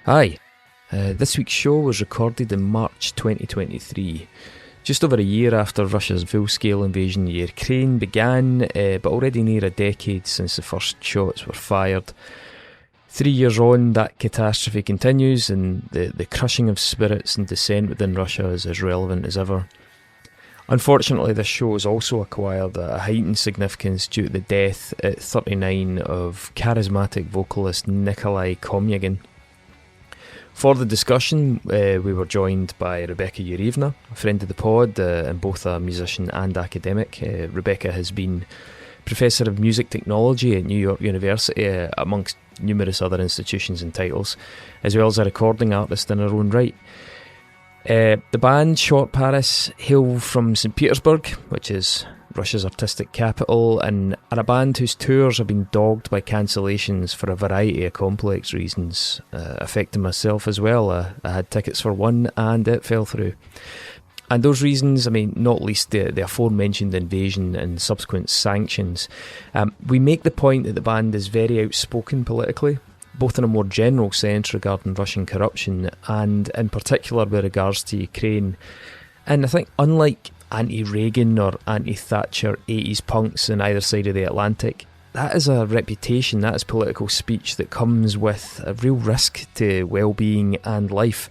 Hi, this week's show was recorded in March 2023, just over a year after Russia's full-scale invasion of Ukraine began, but already near a decade since the first shots were fired. 3 years on, that catastrophe continues, and the crushing of spirits and dissent within Russia is as relevant as ever. Unfortunately, this show has also acquired a heightened significance due to the death at 39 of charismatic vocalist Nikolai Komyagin. For the discussion, we were joined by Rebecca Yurivna, a friend of the pod, and both a musician and academic. Rebecca has been Professor of Music Technology at New York University, amongst numerous other institutions and titles, as well as a recording artist in her own right. The band Shortparis hail from St. Petersburg, which is Russia's artistic capital, and are a band whose tours have been dogged by cancellations for a variety of complex reasons, affecting myself as well. I had tickets for one and it fell through. And those reasons, not least the aforementioned invasion and subsequent sanctions. We make the point that the band is very outspoken politically, both in a more general sense regarding Russian corruption and in particular with regards to Ukraine. And I think unlike anti-Reagan or anti-Thatcher 80s punks on either side of the Atlantic, that is a reputation, that is political speech that comes with a real risk to well-being and life.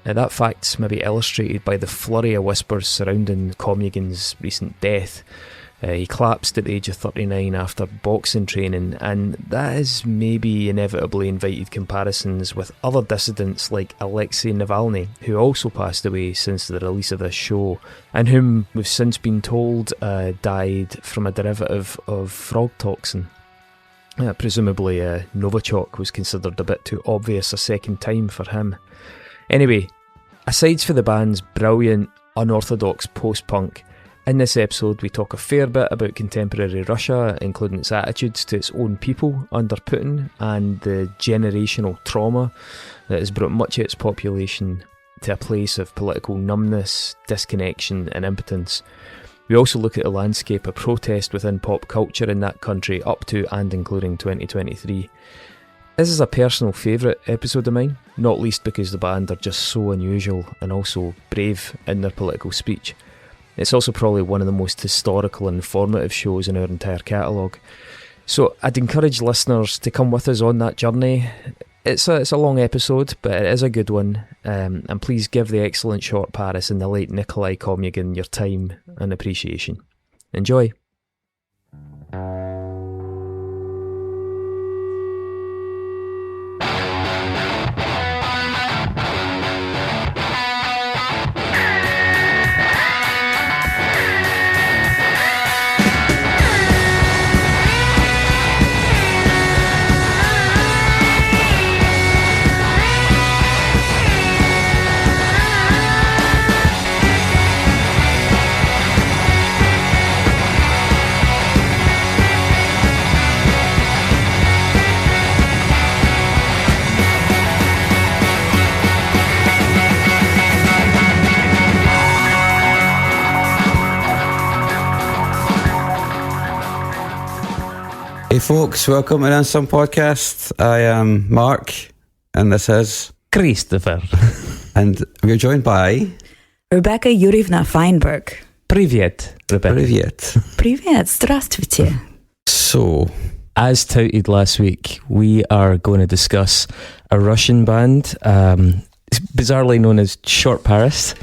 That fact's maybe illustrated by the flurry of whispers surrounding Komyagin's recent death. He collapsed at the age of 39 after boxing training, and that has maybe inevitably invited comparisons with other dissidents like Alexei Navalny, who also passed away since the release of this show, and whom we've since been told died from a derivative of frog toxin. Presumably Novichok was considered a bit too obvious a second time for him. Anyway, aside for the band's brilliant, unorthodox post-punk, in this episode we talk a fair bit about contemporary Russia, including its attitudes to its own people under Putin and the generational trauma that has brought much of its population to a place of political numbness, disconnection and impotence. We also look at the landscape of protest within pop culture in that country up to and including 2023. This is a personal favourite episode of mine, not least because the band are just so unusual and also brave in their political speech. It's also probably one of the most historical and informative shows in our entire catalogue. So I'd encourage listeners to come with us on that journey. It's a long episode, but it is a good one. And please give the excellent Shortparis and the late Nikolai Komyagin your time and appreciation. Enjoy. Hey folks, welcome to the Unsung Podcast. I am Mark, and this is Christopher. And we're joined by Rebecca Yurivna Feinberg. Привет, Rebecca. Привет. Привет, здравствуйте. So, as touted last week, we are going to discuss a Russian band, bizarrely known as Shortparis.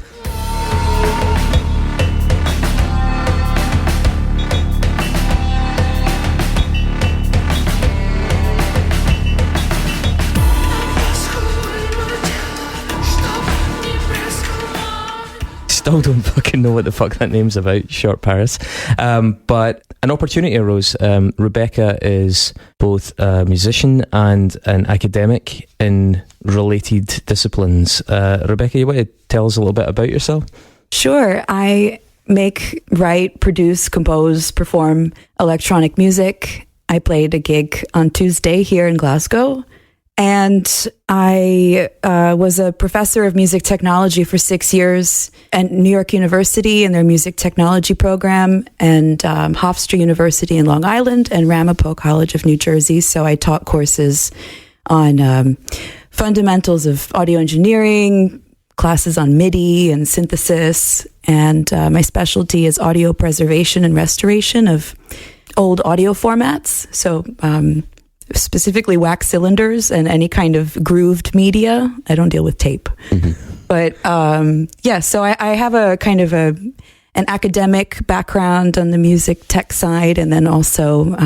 Still don't fucking know what the fuck that name's about, Shortparis. But an opportunity arose. Rebecca is both a musician and an academic in related disciplines. Rebecca, you want to tell us a little bit about yourself? Sure. I make, write, produce, compose, perform electronic music. I played a gig on Tuesday here in Glasgow. And I was a professor of music technology for 6 years at New York University in their music technology program, and Hofstra University in Long Island, and Ramapo College of New Jersey. So I taught courses on fundamentals of audio engineering, classes on MIDI and synthesis, and my specialty is audio preservation and restoration of old audio formats. So specifically wax cylinders and any kind of grooved media. I don't deal with tape. But so I have a kind of an academic background on the music tech side, and then also...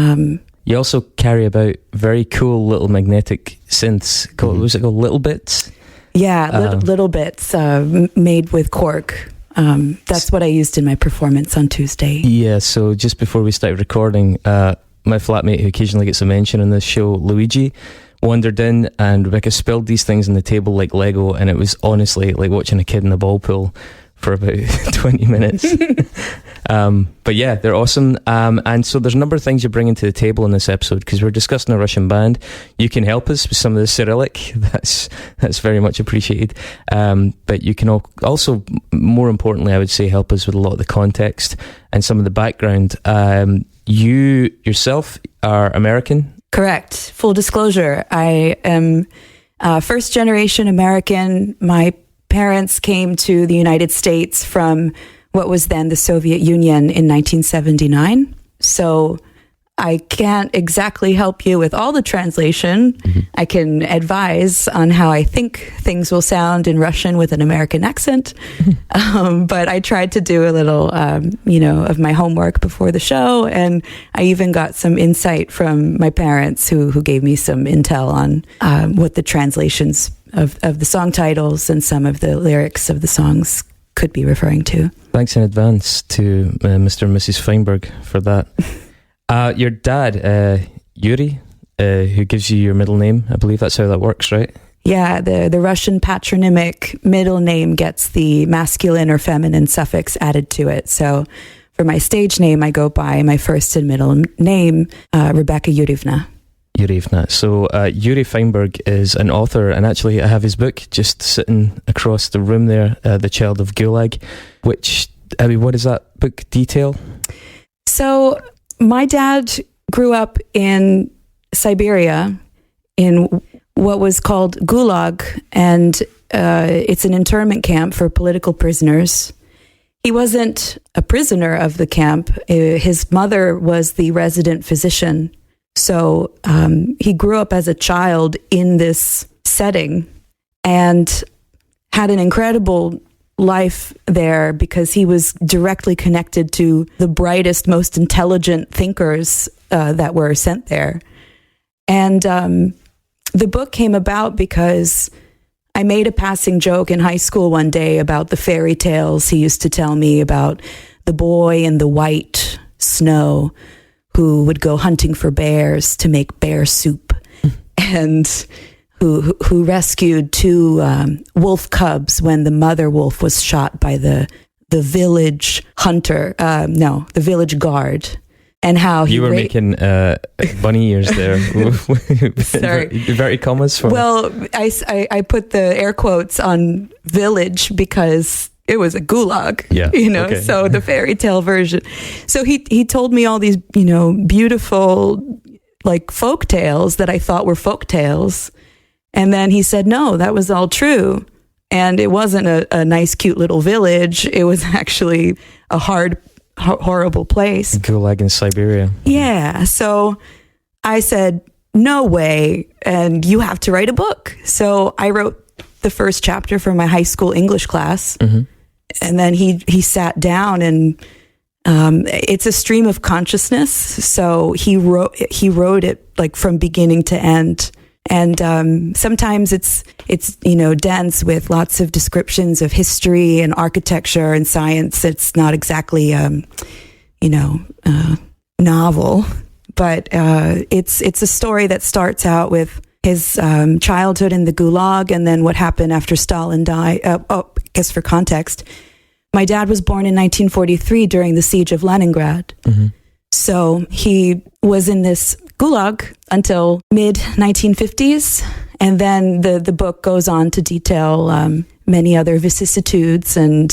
you also carry about very cool little magnetic synths. Was it called Little Bits? Yeah, little bits made with cork. That's what I used in my performance on Tuesday. Yeah, so just before we started recording, my flatmate who occasionally gets a mention on this show, Luigi, wandered in and Rebecca spilled these things on the table like Lego, and it was honestly like watching a kid in a ball pool for about 20 minutes. But yeah, they're awesome. And so there's a number of things you're bringing to the table in this episode, because we're discussing a Russian band. You can help us with some of the Cyrillic. That's very much appreciated. But you can also, more importantly, I would say, help us with a lot of the context and some of the background. You yourself are American? Correct. Full disclosure, I am first generation American. My parents came to the United States from what was then the Soviet Union in 1979. So I can't exactly help you with all the translation. I can advise on how I think things will sound in Russian with an American accent. But I tried to do a little, of my homework before the show. And I even got some insight from my parents who gave me some intel on what the translations of the song titles and some of the lyrics of the songs could be referring to. Thanks in advance to Mr. and Mrs. Feinberg for that. Your dad, Yuri, who gives you your middle name, I believe that's how that works, right? Yeah, the Russian patronymic middle name gets the masculine or feminine suffix added to it. So for my stage name, I go by my first and middle name, Rebecca Yurivna. Yurivna. So Yuri Feinberg is an author, and actually I have his book just sitting across the room there, The Child of Gulag, which, what does that book detail? So my dad grew up in Siberia in what was called Gulag, and it's an internment camp for political prisoners. He wasn't a prisoner of the camp. His mother was the resident physician. So he grew up as a child in this setting and had an incredible life there because he was directly connected to the brightest, most intelligent thinkers that were sent there. And the book came about because I made a passing joke in high school one day about the fairy tales he used to tell me about the boy in the white snow who would go hunting for bears to make bear soup, and who rescued two wolf cubs when the mother wolf was shot by the village hunter, the village guard, and how he... You were making bunny ears there. Sorry. Very commas for... Well, I put the air quotes on village because... it was a gulag, okay. So the fairy tale version. So he told me all these, beautiful, like folk tales that I thought were folk tales. And then he said, no, that was all true. And it wasn't a nice, cute little village. It was actually a horrible place. Gulag in Siberia. Yeah. So I said, no way. And you have to write a book. So I wrote the first chapter for my high school English class. Mm-hmm. And then he sat down, and it's a stream of consciousness. So he wrote it like from beginning to end. And sometimes it's dense with lots of descriptions of history and architecture and science. It's not exactly novel, but it's a story that starts out with his childhood in the Gulag, and then what happened after Stalin died. I guess for context, my dad was born in 1943 during the siege of Leningrad. Mm-hmm. So he was in this Gulag until mid-1950s, and then the book goes on to detail many other vicissitudes and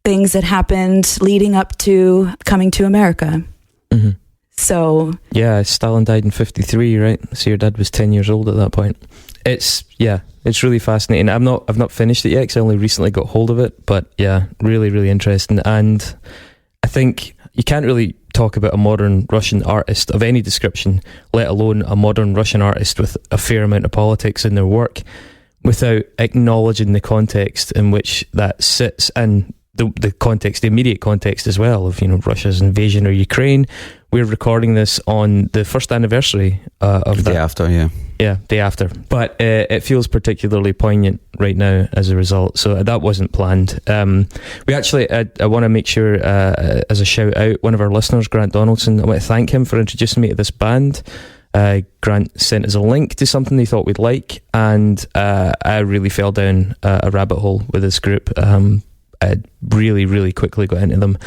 things that happened leading up to coming to America. Mm-hmm. So yeah, Stalin died in 1953, right? So your dad was 10 years old at that point. It's really fascinating. I've not finished it yet because I only recently got hold of it, but yeah, really, really interesting. And I think you can't really talk about a modern Russian artist of any description, let alone a modern Russian artist with a fair amount of politics in their work, without acknowledging the context in which that sits, and the context, the immediate context as well, of, you know, Russia's invasion of Ukraine. We're recording this on the first anniversary of the day after, yeah. Yeah, day after. But it feels particularly poignant right now as a result. So that wasn't planned. We actually, I want to make sure, as a shout out, one of our listeners, Grant Donaldson, I want to thank him for introducing me to this band. Grant sent us a link to something they thought we'd like, and I really fell down a rabbit hole with this group. I really, really quickly got into them.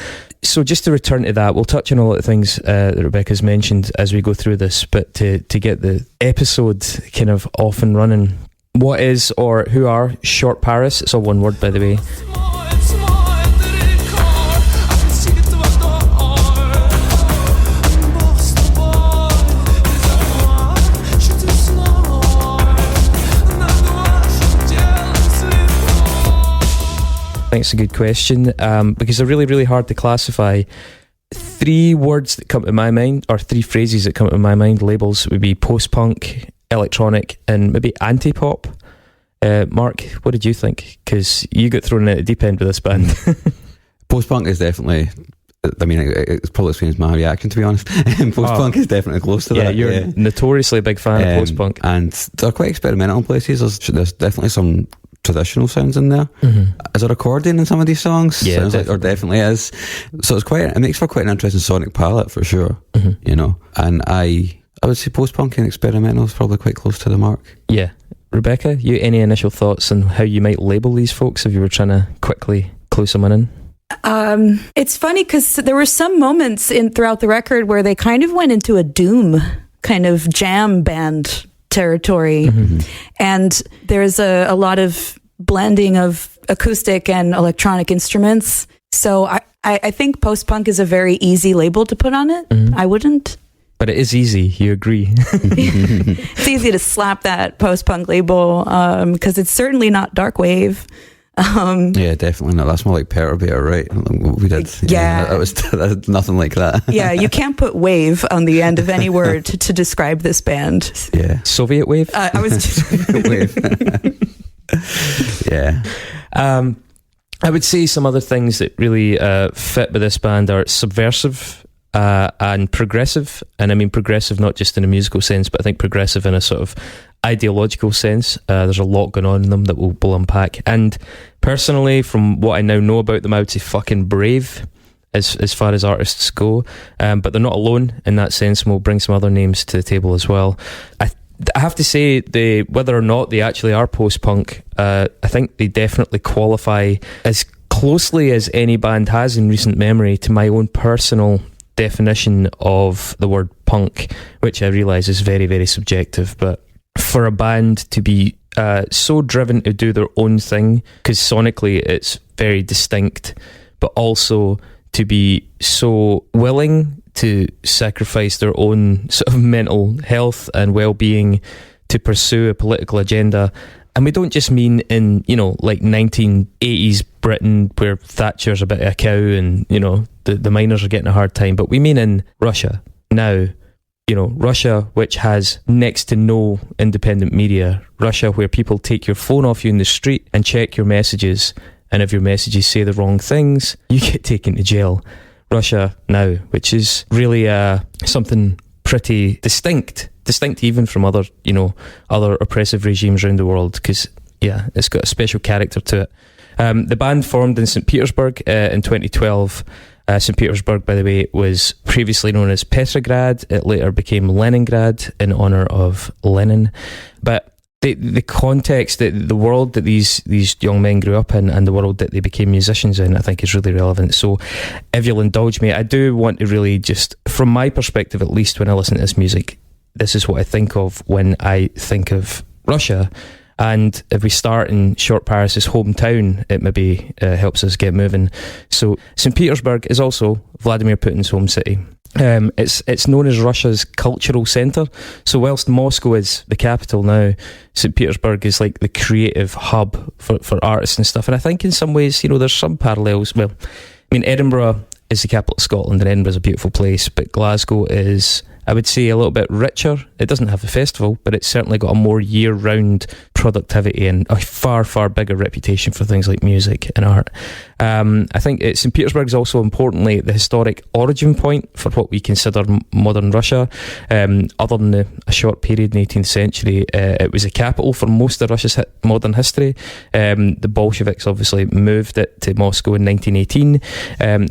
So just to return to that, we'll touch on a lot of things that Rebecca's mentioned as we go through this, but to get the episode kind of off and running, what is, or who are Shortparis? It's all one word, by the way. I think it's a good question, because they're really, really hard to classify. 3 words that come to my mind, or 3 phrases that come to my mind, labels, would be post-punk, electronic, and maybe anti-pop. Mark, what did you think? Because you got thrown in at the deep end with this band. Post-punk is definitely, I mean, it's probably explains my reaction, to be honest. Post-punk is definitely close to that. You're notoriously a big fan of post-punk. And they're quite experimental in places. There's definitely some traditional sounds in there. Mm-hmm. Is there accordion in some of these songs? Yeah, sounds like there definitely is. So it makes for quite an interesting sonic palette for sure. Mm-hmm. You know, and I would say post-punk and experimental is probably quite close to the mark. Yeah. Rebecca, you any initial thoughts on how you might label these folks if you were trying to quickly clue someone in? It's funny because there were some moments throughout the record where they kind of went into a doom kind of jam band territory. Mm-hmm. And there's a lot of blending of acoustic and electronic instruments. So I think post-punk is a very easy label to put on it. Mm-hmm. I wouldn't. But it is easy, you agree. It's easy to slap that post-punk label because it's certainly not dark wave. Yeah, definitely not. That's more like perturbator, right? We did. Yeah. That was nothing like that. Yeah, you can't put wave on the end of any word to describe this band. Yeah. Soviet wave? I was just... wave. Yeah. I would say some other things that really fit with this band are subversive and progressive. And I mean progressive not just in a musical sense, but I think progressive in a sort of ideological sense. There's a lot going on in them that we'll unpack. And personally, from what I now know about them, I would say fucking brave as far as artists go. But they're not alone in that sense, and we'll bring some other names to the table as well. I have to say, whether or not they actually are post-punk, I think they definitely qualify as closely as any band has in recent memory to my own personal definition of the word punk, which I realise is very, very subjective. But for a band to be so driven to do their own thing, because sonically it's very distinct, but also to be so willing to sacrifice their own sort of mental health and well-being to pursue a political agenda. And we don't just mean in, like 1980s Britain where Thatcher's a bit of a cow and, the miners are getting a hard time, but we mean in Russia now. Russia, which has next to no independent media. Russia, where people take your phone off you in the street and check your messages, and if your messages say the wrong things, you get taken to jail. Russia now, which is really something pretty distinct even from other oppressive regimes around the world, because it's got a special character to it. The band formed in St. Petersburg in 2012. St. Petersburg, by the way, was previously known as Petrograd. It later became Leningrad in honour of Lenin. But the context, the world that these young men grew up in and the world that they became musicians in, I think is really relevant. So if you'll indulge me, I do want to really just, from my perspective at least, when I listen to this music, this is what I think of when I think of Russia. And if we start in Shortparis' hometown, it maybe helps us get moving. So St. Petersburg is also Vladimir Putin's home city. It's known as Russia's cultural centre. So whilst Moscow is the capital now, St. Petersburg is like the creative hub for artists and stuff. And I think in some ways, there's some parallels. Well, I mean, Edinburgh is the capital of Scotland, and Edinburgh's a beautiful place, but Glasgow is, I would say, a little bit richer. It doesn't have the festival, but it's certainly got a more year-round productivity and a far, far bigger reputation for things like music and art. I think St. Petersburg is also, importantly, the historic origin point for what we consider modern Russia. Other than a short period in the 18th century, it was a capital for most of Russia's modern history. The Bolsheviks obviously moved it to Moscow in 1918.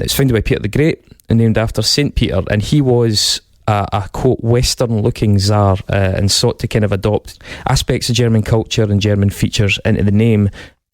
It's founded by Peter the Great and named after St. Peter, and he was a quote Western-looking Tsar, and sought to kind of adopt aspects of German culture and German features into the name.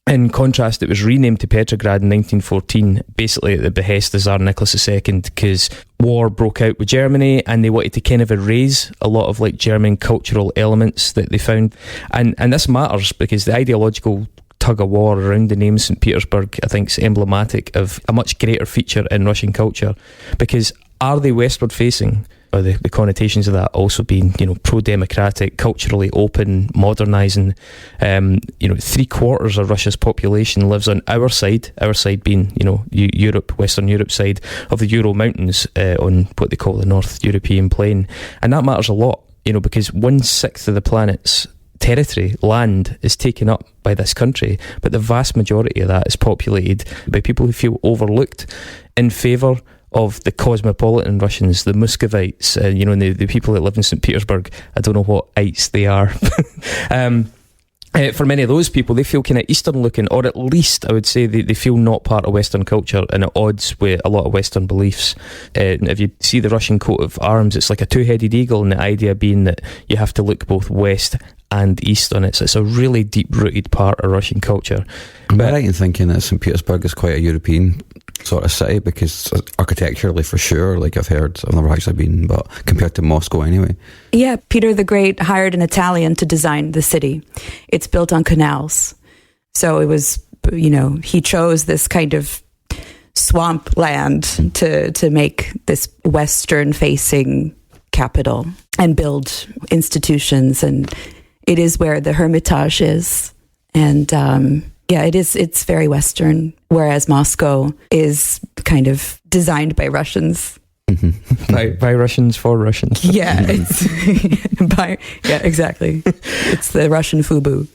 In contrast, it was renamed to Petrograd in 1914, basically at the behest of Tsar Nicholas II, because war broke out with Germany and they wanted to kind of erase a lot of like German cultural elements that they found. And this matters because the ideological tug of war around the name St. Petersburg, I think, is emblematic of a much greater feature in Russian culture. Because are they westward facing? Or the connotations of that also being, pro-democratic, culturally open, modernising. 3/4 of Russia's population lives on our side being, Europe, Western Europe side of the Ural Mountains, on what they call the North European plain. And that matters a lot, because 1/6 of the planet's territory, land, is taken up by this country, but the vast majority of that is populated by people who feel overlooked in favour of the cosmopolitan Russians, the Muscovites, and the people that live in St. Petersburg. I don't know what ites they are. For many of those people, they feel kind of Eastern looking, or at least I would say they feel not part of Western culture and at odds with a lot of Western beliefs. If you see the Russian coat of arms, it's like a two-headed eagle, and the idea being that you have to look both west and east on it. So it's a really deep-rooted part of Russian culture. But I'm right in thinking that St. Petersburg is quite a European sort of city, because architecturally, for sure, like I've never actually been, but compared to Moscow anyway. Yeah, Peter the Great hired an Italian to design the city. It's built on canals. So it was, he chose this kind of swamp land to make this Western-facing capital and build institutions. And it is where the Hermitage is. And it's very Western, whereas Moscow is kind of designed by Russians. Mm-hmm. by Russians for Russians. Yeah, exactly. It's the Russian FUBU.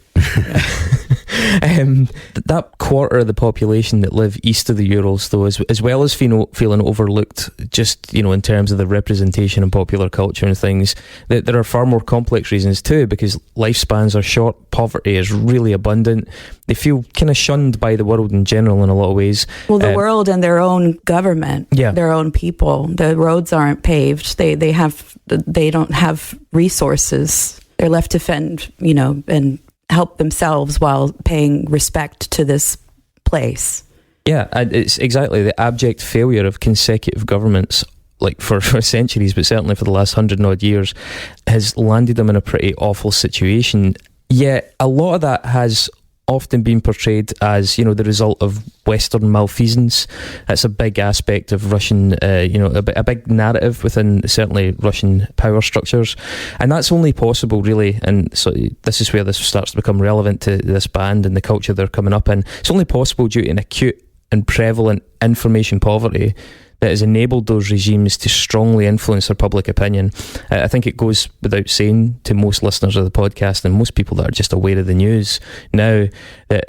That quarter of the population that live east of the Urals, though, as well as feeling overlooked, just in terms of the representation in popular culture and things, that there are far more complex reasons too, because lifespans are short, poverty is really abundant. They feel kind of shunned by the world in general in a lot of ways. Well, the world and their own government, their own people. The roads aren't paved. They don't have resources. They're left to fend, and help themselves while paying respect to this place. Yeah, and it's exactly the abject failure of consecutive governments, like for centuries, but certainly for the last 100 odd years, has landed them in a pretty awful situation. Yet a lot of that has often been portrayed as, the result of Western malfeasance. That's a big aspect of Russian, a big narrative within certainly Russian power structures. And that's only possible, really, and so this is where this starts to become relevant to this band and the culture they're coming up in. It's only possible due to an acute and prevalent information poverty that has enabled those regimes to strongly influence their public opinion. I think it goes without saying to most listeners of the podcast and most people that are just aware of the news now that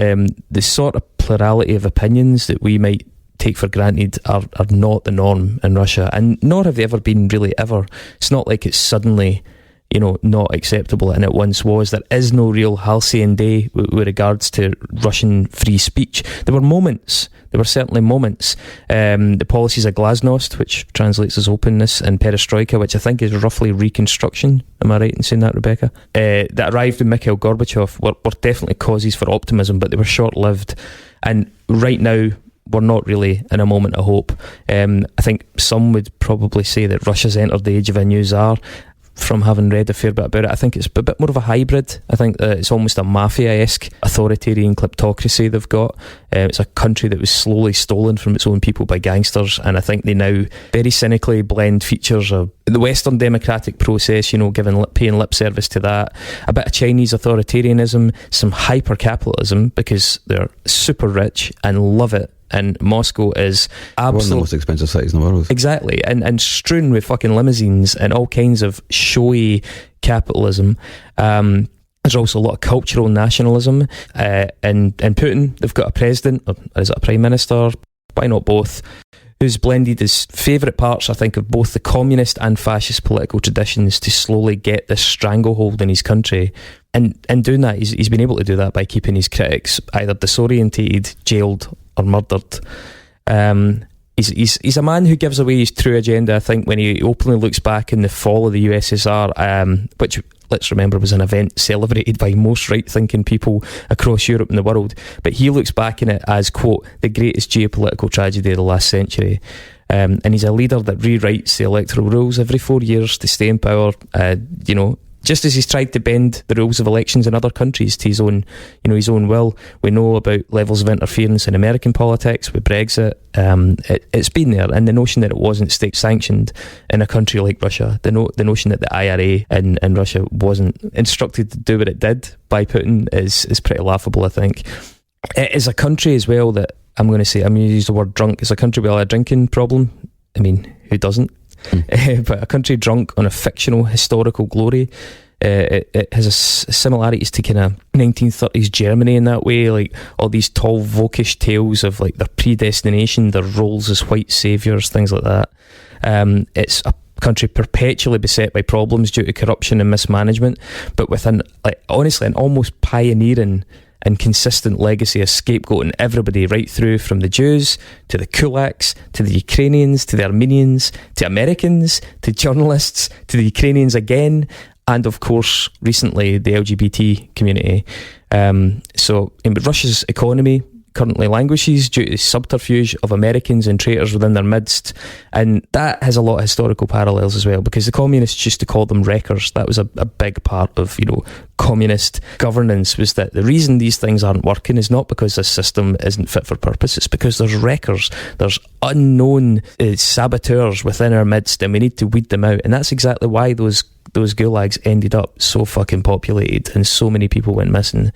the sort of plurality of opinions that we might take for granted are not the norm in Russia, and nor have they ever been really ever. It's not like it's suddenly not acceptable, and it once was. There is no real halcyon day with regards to Russian free speech. There were certainly moments. The policies of glasnost, which translates as openness, and perestroika, which I think is roughly reconstruction, am I right in saying that, Rebecca? That arrived with Mikhail Gorbachev were definitely causes for optimism, but they were short-lived. And right now, we're not really in a moment of hope. I think some would probably say that Russia's entered the age of a new Tsar. from having read a fair bit about it. I think it's a bit more of a hybrid. I think it's almost a mafia-esque authoritarian kleptocracy they've got. It's a country that was slowly stolen from its own people by gangsters, and I think they now very cynically blend features of the Western democratic process, paying lip service to that, a bit of Chinese authoritarianism, some hyper-capitalism because they're super rich and love it. And Moscow is one of the most expensive cities in the world. Exactly, and strewn with fucking limousines and all kinds of showy capitalism. There's also a lot of cultural nationalism. And Putin, they've got a president, or is it a prime minister? Why not both? Who's blended his favourite parts, I think, of both the communist and fascist political traditions to slowly get this stranglehold in his country. And in doing that, he's been able to do that by keeping his critics either disorientated, jailed, or murdered. He's a man who gives away his true agenda, I think, when he openly looks back in the fall of the USSR, which, let's remember, was an event celebrated by most right-thinking people across Europe and the world. But he looks back in it as, quote, the greatest geopolitical tragedy of the last century. And he's a leader that rewrites the electoral rules every 4 years to stay in power, just as he's tried to bend the rules of elections in other countries to his own will. We know about levels of interference in American politics with Brexit. It's been there, and the notion that it wasn't state sanctioned in a country like Russia, the notion that the IRA in Russia wasn't instructed to do what it did by Putin is pretty laughable, I think. It is a country as well that I'm going to use the word drunk. It's a country with a drinking problem. I mean, who doesn't? But a country drunk on a fictional historical glory. It has similarities to kind of 1930s Germany in that way, like all these tall Völkisch tales of like their predestination, their roles as white saviours, things like that. It's a country perpetually beset by problems due to corruption and mismanagement, but with an almost pioneering and consistent legacy of scapegoating everybody, right through from the Jews to the kulaks to the Ukrainians to the Armenians to Americans to journalists to the Ukrainians again, and of course recently the LGBT community. So Russia's economy currently languishes due to the subterfuge of Americans and traitors within their midst, and that has a lot of historical parallels as well, because the communists used to call them wreckers. That was a big part of communist governance, was that the reason these things aren't working is not because this system isn't fit for purpose, it's because there's wreckers, there's unknown saboteurs within our midst, and we need to weed them out. And that's exactly why those gulags ended up so fucking populated and so many people went missing.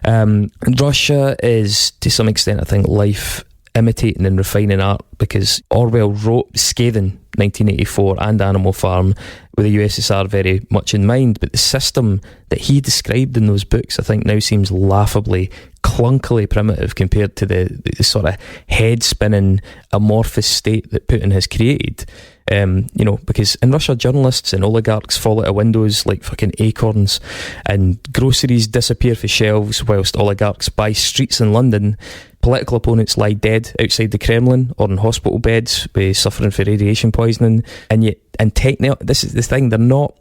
Russia is, to some extent, I think, life imitating and refining art, because Orwell wrote scathing 1984 and Animal Farm with the USSR very much in mind, but the system that he described in those books, I think, now seems laughably, clunkily primitive compared to the sort of head-spinning, amorphous state that Putin has created. Because in Russia, journalists and oligarchs fall out of windows like fucking acorns, and groceries disappear from shelves whilst oligarchs buy streets in London. Political opponents lie dead outside the Kremlin or in hospital beds suffering from radiation poisoning. This is the thing, they're not...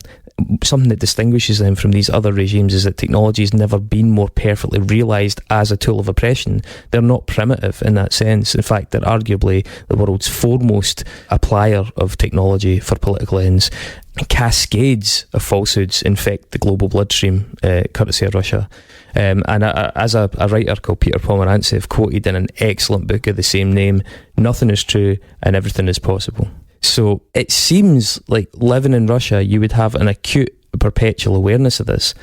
Something that distinguishes them from these other regimes is that technology has never been more perfectly realised as a tool of oppression. They're not primitive in that sense. In fact, they're arguably the world's foremost applier of technology for political ends. Cascades of falsehoods infect the global bloodstream, courtesy of Russia. As a writer called Peter Pomerantsev quoted in an excellent book of the same name, nothing is true and everything is possible. So it seems like living in Russia, you would have an acute, perpetual awareness of this.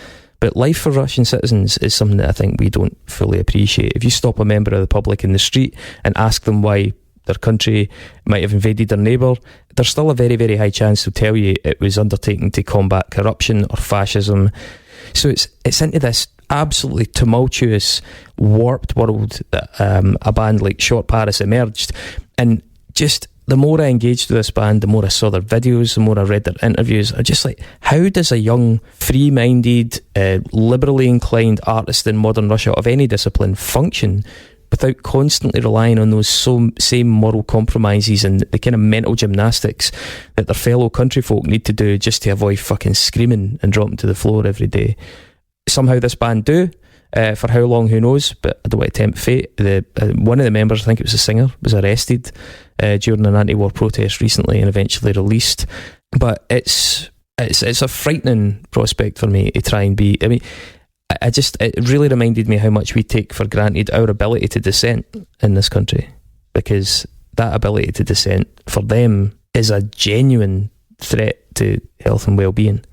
But life for Russian citizens is something that I think we don't fully appreciate. If you stop a member of the public in the street and ask them why their country might have invaded their neighbour, there's still a very, very high chance they'll tell you it was undertaken to combat corruption or fascism. So it's into this absolutely tumultuous, warped world that a band like Shortparis emerged. And just... the more I engaged with this band, the more I saw their videos, the more I read their interviews. I'm just like, how does a young, free-minded, liberally inclined artist in modern Russia of any discipline function without constantly relying on those same moral compromises and the kind of mental gymnastics that their fellow countryfolk need to do just to avoid fucking screaming and dropping to the floor every day? Somehow this band do. For how long, who knows, but I don't want to tempt fate. One of the members, I think it was a singer, was arrested during an anti-war protest recently and eventually released. But it's it's a frightening prospect for me to try and be. I mean, it really reminded me how much we take for granted our ability to dissent in this country, because that ability to dissent for them is a genuine threat to health and well-being.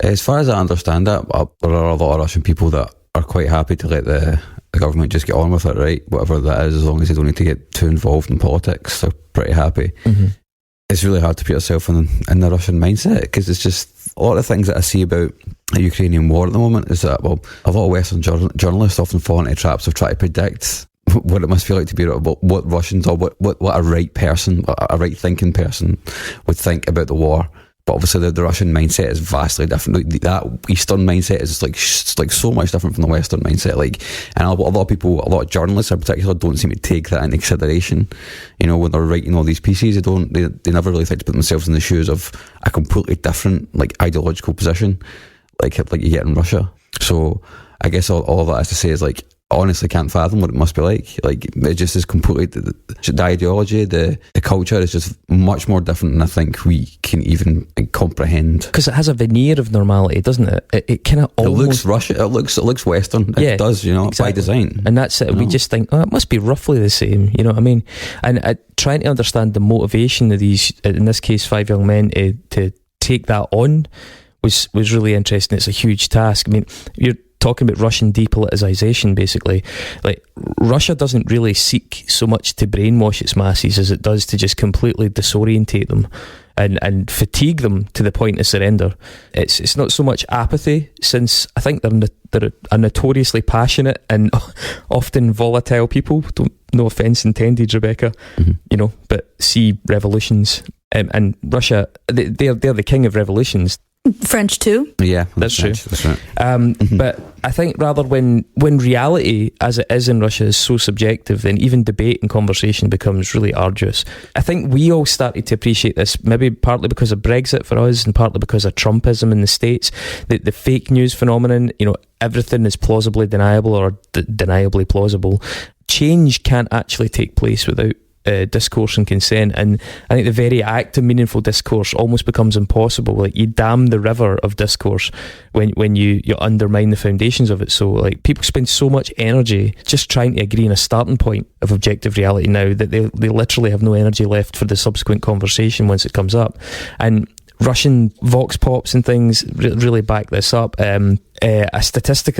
As far as I understand it, there are a lot of Russian people that are quite happy to let the government just get on with it, right? Whatever that is, as long as they don't need to get too involved in politics, they're pretty happy. Mm-hmm. It's really hard to put yourself in the Russian mindset, because it's just a lot of things that I see about the Ukrainian war at the moment is that, well, a lot of Western journalists often fall into traps of trying to predict what it must feel like to be what Russians or what a right person, a right thinking person would think about the war. But obviously the Russian mindset is vastly different. That Eastern mindset is like so much different from the Western mindset. And a lot of people, a lot of journalists in particular, don't seem to take that into consideration. You know, when they're writing all these pieces, they never really think to put themselves in the shoes of a completely different ideological position, like you get in Russia. So I guess all of that is to say is honestly can't fathom what it must be like. It just is completely the ideology, the culture is just much more different than I think we can even comprehend. Because it has a veneer of normality, doesn't it? It kind of almost... It looks Russian. It looks Western. It does, exactly. By design. And that's it. We just think, it must be roughly the same. You know what I mean? And trying to understand the motivation of these, in this case, 5 young men to take that on was really interesting. It's a huge task. I mean, you're talking about Russian depoliticization, basically. Russia doesn't really seek so much to brainwash its masses as it does to just completely disorientate them and fatigue them to the point of surrender. It's not so much apathy, since I think they're a notoriously passionate and often volatile people. No offence intended, Rebecca. Mm-hmm. But see revolutions, and Russia, they're the king of revolutions. French too. Yeah, that's true. That's right. But I think rather when reality, as it is in Russia, is so subjective, then even debate and conversation becomes really arduous. I think we all started to appreciate this, maybe partly because of Brexit for us, and partly because of Trumpism in the States. The fake news phenomenon, everything is plausibly deniable or deniably plausible. Change can't actually take place without discourse and consent, and I think the very act of meaningful discourse almost becomes impossible. You dam the river of discourse when you undermine the foundations of it. So people spend so much energy just trying to agree on a starting point of objective reality now that they literally have no energy left for the subsequent conversation once it comes up. And Russian vox pops and things really back this up. A Statista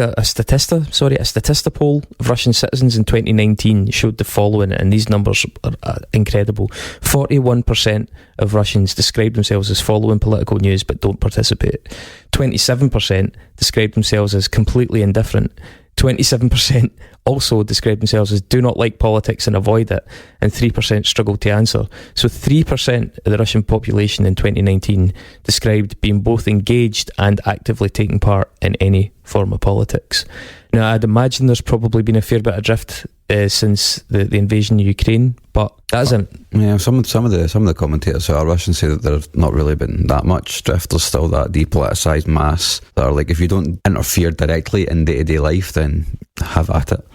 poll of Russian citizens in 2019 showed the following, and these numbers are incredible. 41% of Russians describe themselves as following political news but don't participate. 27% describe themselves as completely indifferent. 27% also describe themselves as do not like politics and avoid it, and 3% struggled to answer. So 3% of the Russian population in 2019 described being both engaged and actively taking part in any form of politics. Now, I'd imagine there's probably been a fair bit of drift since the invasion of Ukraine, but that isn't. Yeah, some of the commentators who are Russian say that there's not really been that much drift. There's still that depoliticised mass that are if you don't interfere directly in day-to-day life, then have at it.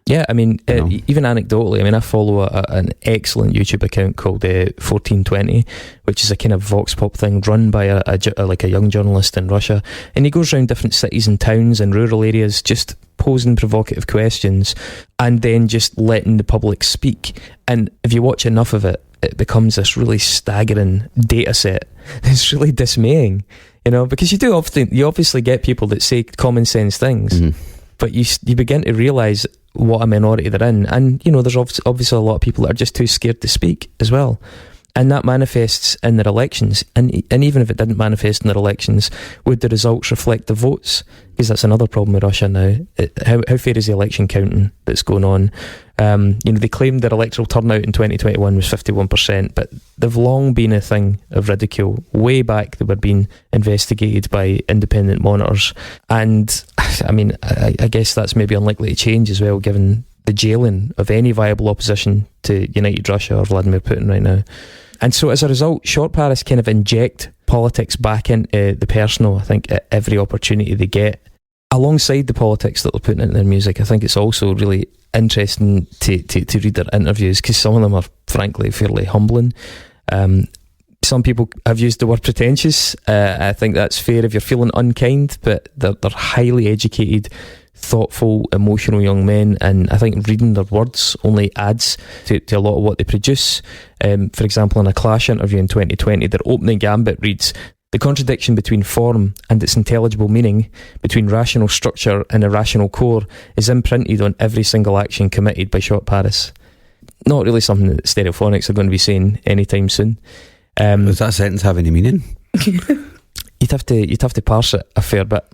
Yeah, I mean, even anecdotally, I follow an excellent YouTube account called 1420, which is a kind of vox pop thing run by a young journalist in Russia, and he goes around different cities and towns and rural areas just posing provocative questions and then just letting the public speak. And if you watch enough of it, it becomes this really staggering data set. It's really dismaying, because you obviously get people that say common sense things. Mm-hmm. But you begin to realise what a minority they're in. And, there's obviously a lot of people that are just too scared to speak as well. And that manifests in their elections. And even if it didn't manifest in their elections, would the results reflect the votes? Because that's another problem with Russia now. How fair is the election counting that's going on? They claimed their electoral turnout in 2021 was 51%, but they've long been a thing of ridicule. Way back, they were being investigated by independent monitors. And, I guess that's maybe unlikely to change as well, given the jailing of any viable opposition to United Russia or Vladimir Putin right now. And so as a result, Shortparis kind of inject politics back into the personal, I think, at every opportunity they get. Alongside the politics that they're putting into their music, I think it's also really interesting to read their interviews, because some of them are frankly fairly humbling. Some people have used the word pretentious. I think that's fair if you're feeling unkind, but they're highly educated, thoughtful, emotional young men, and I think reading their words only adds to a lot of what they produce. For example, in a Clash interview in 2020, their opening gambit reads, "The contradiction between form and its intelligible meaning, between rational structure and irrational core, is imprinted on every single action committed by Shortparis." Not really something that Stereophonics are going to be saying anytime soon. Does that sentence have any meaning? You'd have to parse it a fair bit.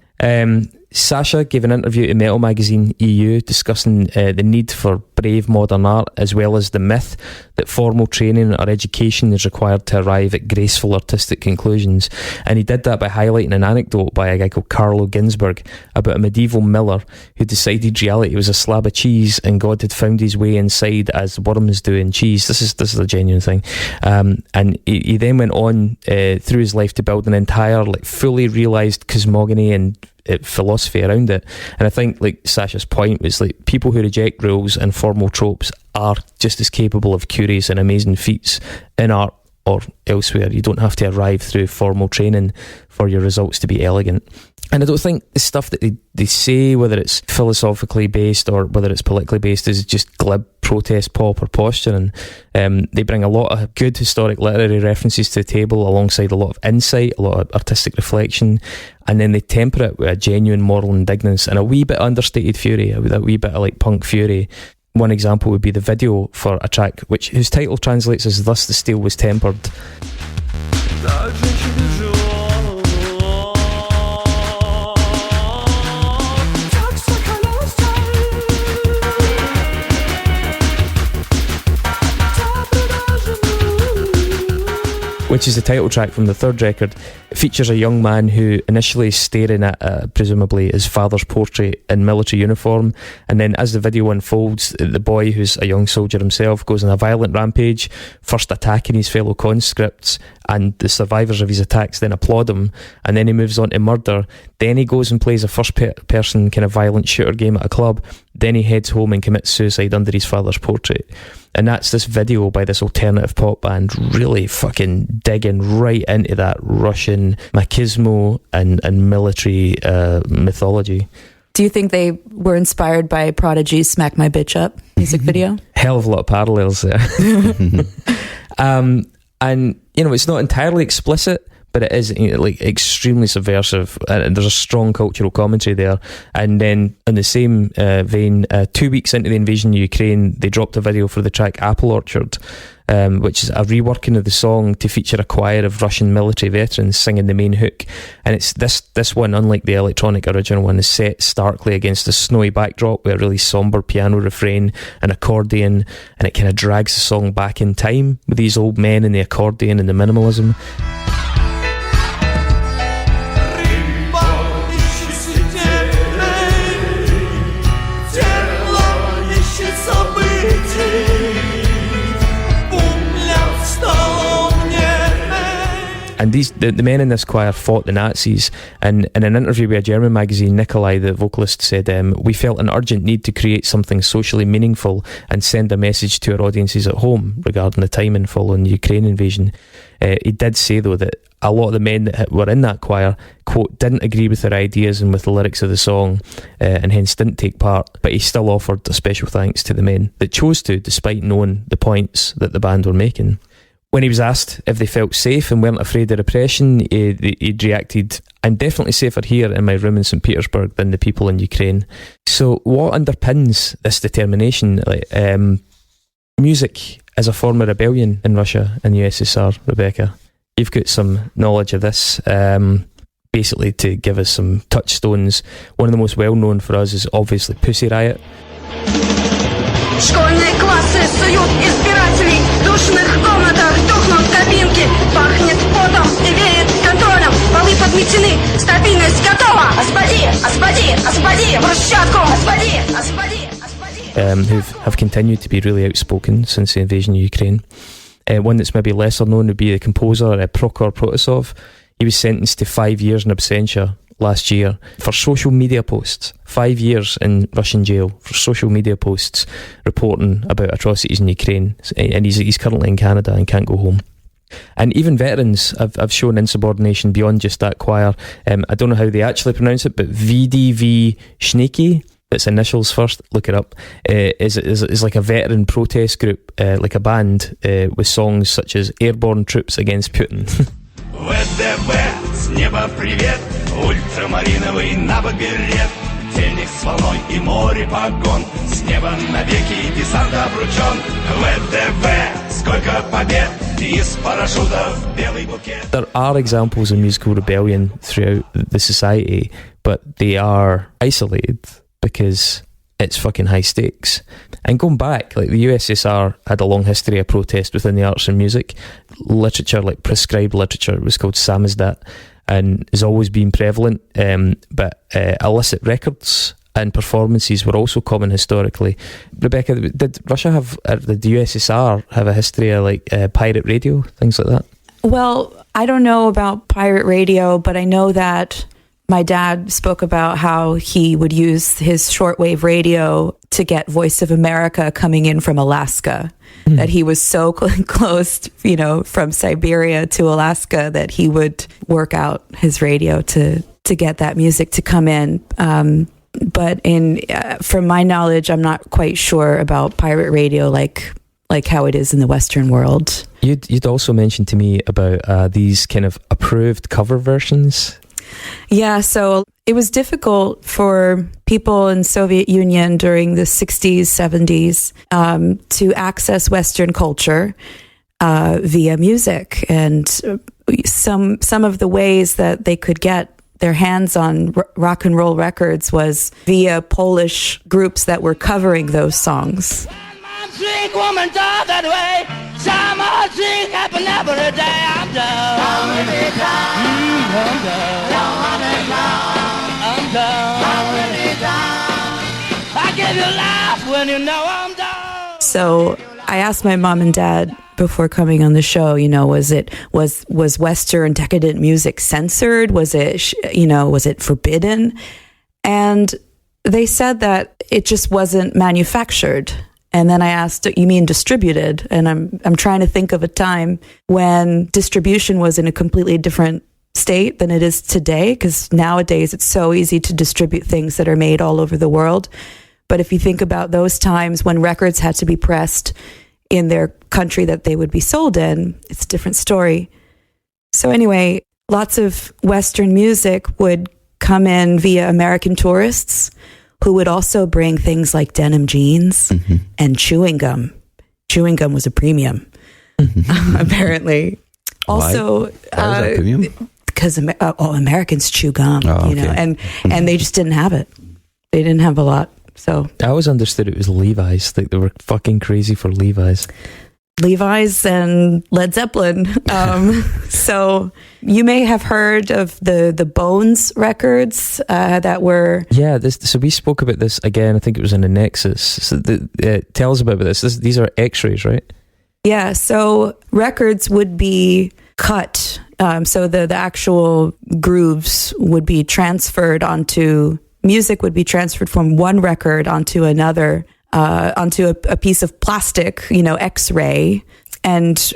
Sasha gave an interview to Metal Magazine EU discussing the need for brave modern art, as well as the myth that formal training or education is required to arrive at graceful artistic conclusions. And he did that by highlighting an anecdote by a guy called Carlo Ginzburg about a medieval miller who decided reality was a slab of cheese and God had found his way inside as worms do in cheese. This is a genuine thing. And he then went on through his life to build an entire fully realised cosmogony and philosophy around it. And I think Sasha's point was people who reject rules and formal tropes are just as capable of curious and amazing feats in art or elsewhere. You don't have to arrive through formal training for your results to be elegant. And I don't think the stuff that they say, whether it's philosophically based or whether it's politically based, is just glib protest pop or posturing. They bring a lot of good historic literary references to the table, alongside a lot of insight, a lot of artistic reflection, and then they temper it with a genuine moral indignance and a wee bit understated fury, a wee bit of punk fury. One example would be the video for a track whose title translates as "Thus the Steel Was Tempered." Which is the title track from the third record. It features a young man who initially is staring at presumably his father's portrait in military uniform, and then as the video unfolds, the boy, who's a young soldier himself, goes on a violent rampage, first attacking his fellow conscripts, and the survivors of his attacks then applaud him, and then he moves on to murder. Then he goes and plays a first person kind of violent shooter game at a club. Then he heads home and commits suicide under his father's portrait. And that's this video by this alternative pop band really fucking digging right into that Russian machismo and military mythology. Do you think they were inspired by Prodigy's Smack My Bitch Up music video? Hell of a lot of parallels there. And, it's not entirely explicit, but it is extremely subversive, and there's a strong cultural commentary there. And then in the same vein, 2 weeks into the invasion of Ukraine, they dropped a video for the track Apple Orchard, which is a reworking of the song to feature a choir of Russian military veterans singing the main hook. And it's this one, unlike the electronic original one, is set starkly against a snowy backdrop with a really sombre piano refrain and accordion, and it kind of drags the song back in time with these old men and the accordion and the minimalism. And the men in this choir fought the Nazis, and in an interview with a German magazine, Nikolai, the vocalist, said, "We felt an urgent need to create something socially meaningful and send a message to our audiences at home regarding the timing following the Ukraine invasion." He did say, though, that a lot of the men that were in that choir, quote, didn't agree with their ideas and with the lyrics of the song, and hence didn't take part, but he still offered a special thanks to the men that chose to, despite knowing the points that the band were making. When he was asked if they felt safe and weren't afraid of repression, he'd reacted, "I'm definitely safer here in my room in St. Petersburg than the people in Ukraine." So what underpins this determination? Music as a form of rebellion in Russia and the USSR, Rebecca. You've got some knowledge of this. Basically, to give us some touchstones, one of the most well-known for us is obviously Pussy Riot. Школьные классы суют избирателей, в душных комнатах тухнут кабинки, пахнет потом и веет контролем, полы подметены, стабильность готова. Освободи, освободи, освободи брусчатку, освободи, освободи, освободи. Who have continued to be really outspoken since the invasion of Ukraine. One that's maybe lesser known would be the composer Prokhor Protasov. He was sentenced to 5 years in absentia last year for social media posts. 5 years in Russian jail for social media posts reporting about atrocities in Ukraine, and he's currently in Canada and can't go home. And even veterans have shown insubordination beyond just that choir. I don't know how they actually pronounce it, but VDV Shneki, its initials first, look it up, is like a veteran protest group, like a band, with songs such as Airborne Troops Against Putin. ВДВ, с неба привет, ультрамариновый набок берет, тельник с волной и море погон, с неба навеки десант обручен. ВДВ, сколько побед, из парашютов белый букет. There are examples of musical rebellion throughout the society, but they are isolated because it's fucking high stakes. And going back, like the USSR had a long history of protest within the arts and music. Literature, like prescribed literature, was called samizdat and has always been prevalent. But illicit records and performances were also common historically. Rebecca, did Russia have, did the USSR have a history of like pirate radio, things like that? Well, I don't know about pirate radio, but I know that my dad spoke about how he would use his shortwave radio to get Voice of America coming in from Alaska. That he was so close, you know, from Siberia to Alaska, that he would work out his radio to get that music to come in. But from my knowledge, I'm not quite sure about pirate radio, like how it is in the Western world. You'd also mentioned to me about these kind of approved cover versions. Yeah, so it was difficult for people in Soviet Union during the 60s, 70s to access Western culture via music. And some of the ways that they could get their hands on rock and roll records was via Polish groups that were covering those songs. Drink, woman, talk that way. Summer drink happen every day. I'm down. I'm really down. I'm down. I'm really down. I give you laugh when you know I'm down. So I asked my mom and dad before coming on the show, you know, was Western decadent music censored? Was it forbidden? And they said that it just wasn't manufactured. And then I asked, you mean distributed? And I'm trying to think of a time when distribution was in a completely different state than it is today, because nowadays it's so easy to distribute things that are made all over the world. But if you think about those times when records had to be pressed in their country that they would be sold in, it's a different story. So anyway, lots of Western music would come in via American tourists who would also bring things like denim jeans and chewing gum. Chewing gum was a premium, apparently. Also, why is that premium? Because Americans chew gum, okay. know, and they just didn't have it. They didn't have a lot. So I always understood it was Levi's. Like they were fucking crazy for Levi's. Levi's and Led Zeppelin. So you may have heard of the Bones records that were... Yeah, so we spoke about this again, I think it was in the Nexus. So tell us about this. These are x-rays, right? Yeah, so records would be cut. So the actual grooves would be transferred onto... Music would be transferred from one record onto another, onto a piece of plastic, you know, X-ray, and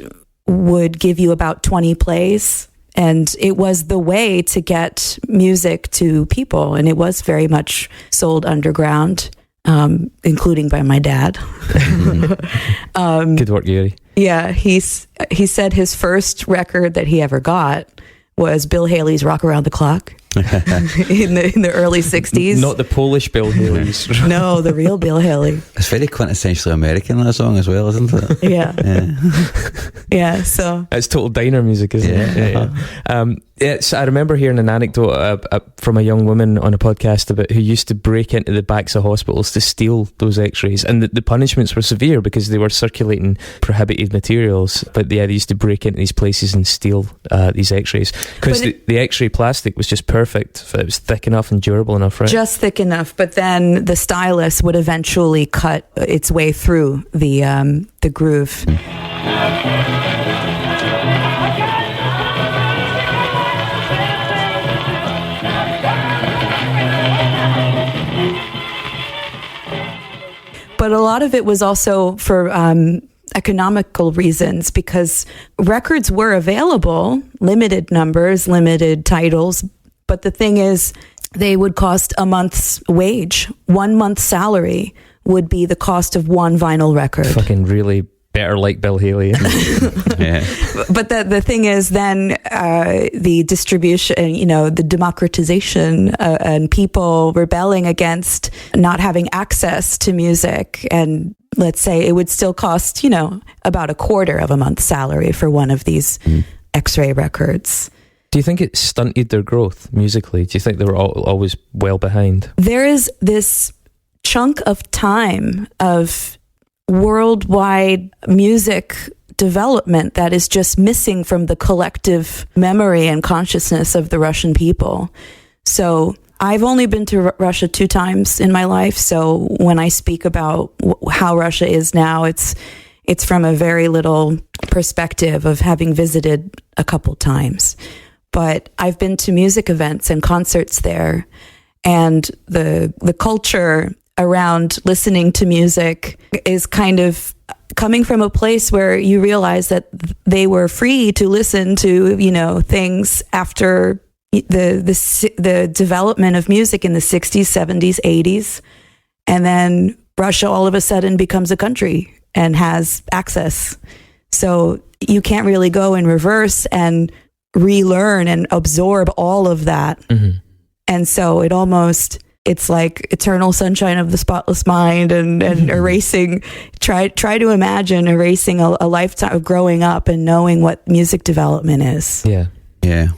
would give you about 20 plays. And it was the way to get music to people. And it was very much sold underground, including by my dad. Good work, Yuri. Yeah, he said his first record that he ever got was Bill Haley's Rock Around the Clock. in the early 60s. Not the Polish Bill Haley's. No, the real Bill Haley. It's very quintessentially American, that song as well, isn't it? Yeah. Yeah, so it's total diner music, isn't it? Yeah. So I remember hearing an anecdote from a young woman on a podcast about who used to break into the backs of hospitals to steal those x-rays, and the punishments were severe because they were circulating prohibited materials. But yeah, they used to break into these places and steal these x-rays because the x-ray plastic was just perfect. It was thick enough and durable enough, right? Just thick enough, but then the stylus would eventually cut its way through the groove. But a lot of it was also for economical reasons, because records were available, limited numbers, limited titles. But the thing is, they would cost a month's wage. 1 month's salary would be the cost of one vinyl record. Fucking really better like Bill Haley. Yeah. But the thing is then the distribution, the democratization and people rebelling against not having access to music. And let's say it would still cost, about a quarter of a month's salary for one of these X-ray records. Do you think it stunted their growth musically? Do you think they were always well behind? There is this chunk of time of worldwide music development that is just missing from the collective memory and consciousness of the Russian people. So I've only been to Russia 2 times in my life. So when I speak about how Russia is now, it's from a very little perspective of having visited a couple times. But I've been to music events and concerts there, and the culture around listening to music is kind of coming from a place where you realize that they were free to listen to, things after the development of music in the 60s, 70s, 80s. And then Russia all of a sudden becomes a country and has access. So you can't really go in reverse and relearn and absorb all of that. Mm-hmm. And so it's like Eternal Sunshine of the Spotless Mind and erasing, try to imagine erasing a lifetime of growing up and knowing what music development is. Yeah. Yeah.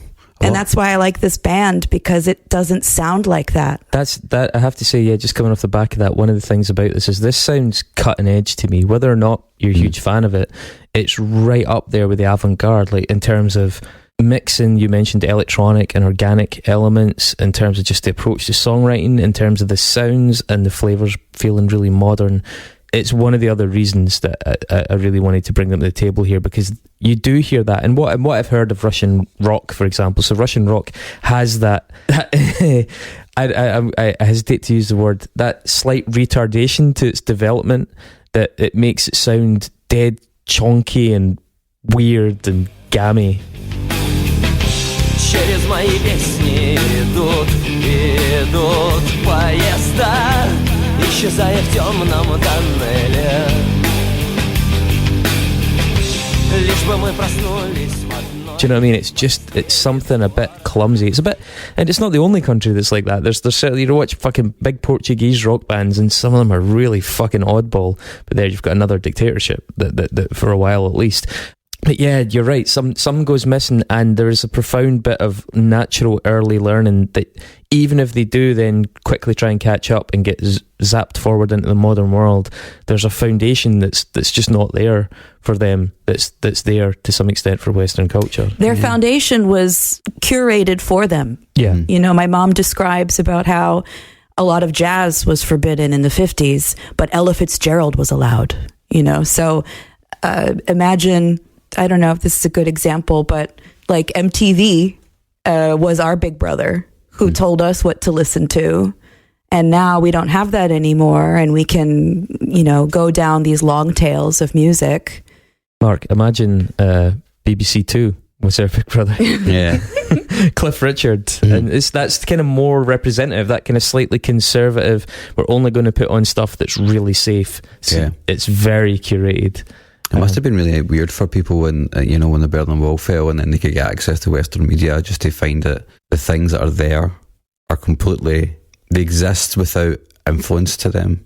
And that's why I like this band, because it doesn't sound like that. That I have to say, yeah, just coming off the back of that, one of the things about this is this sounds cutting edge to me. Whether or not you're a huge fan of it, it's right up there with the avant-garde, like in terms of mixing. You mentioned electronic and organic elements, in terms of just the approach to songwriting, in terms of the sounds and the flavours feeling really modern. It's one of the other reasons that I really wanted to bring them to the table here, because you do hear that. And what I've heard of Russian rock, for example, so Russian rock has that I hesitate to use the word, that slight retardation to its development, that it makes it sound dead chonky and weird and gammy. Через мои песни идут поезда, исчезая в темном тоннеле. Лишь бы мы проснулись в одной. Do you know what I mean? It's something a bit clumsy. And it's not the only country that's like that. There's certainly, you watch fucking big Portuguese rock bands, and some of them are really fucking oddball. But there you've got another dictatorship that for a while at least. But yeah, you're right. Some goes missing, and there is a profound bit of natural early learning that even if they do then quickly try and catch up and get zapped forward into the modern world, there's a foundation that's just not there for them. That's there to some extent for Western culture. Their foundation was curated for them. Yeah, my mom describes about how a lot of jazz was forbidden in the 50s, but Ella Fitzgerald was allowed. So imagine. I don't know if this is a good example, but like MTV was our big brother who told us what to listen to. And now we don't have that anymore. And we can, go down these long tails of music. Mark, imagine BBC Two was our big brother. Yeah. Cliff Richard. And that's kind of more representative, that kind of slightly conservative, we're only going to put on stuff that's really safe. So it's very curated. It must have been really weird for people when when the Berlin Wall fell, and then they could get access to Western media, just to find that the things that are there are completely, they exist without influence to them.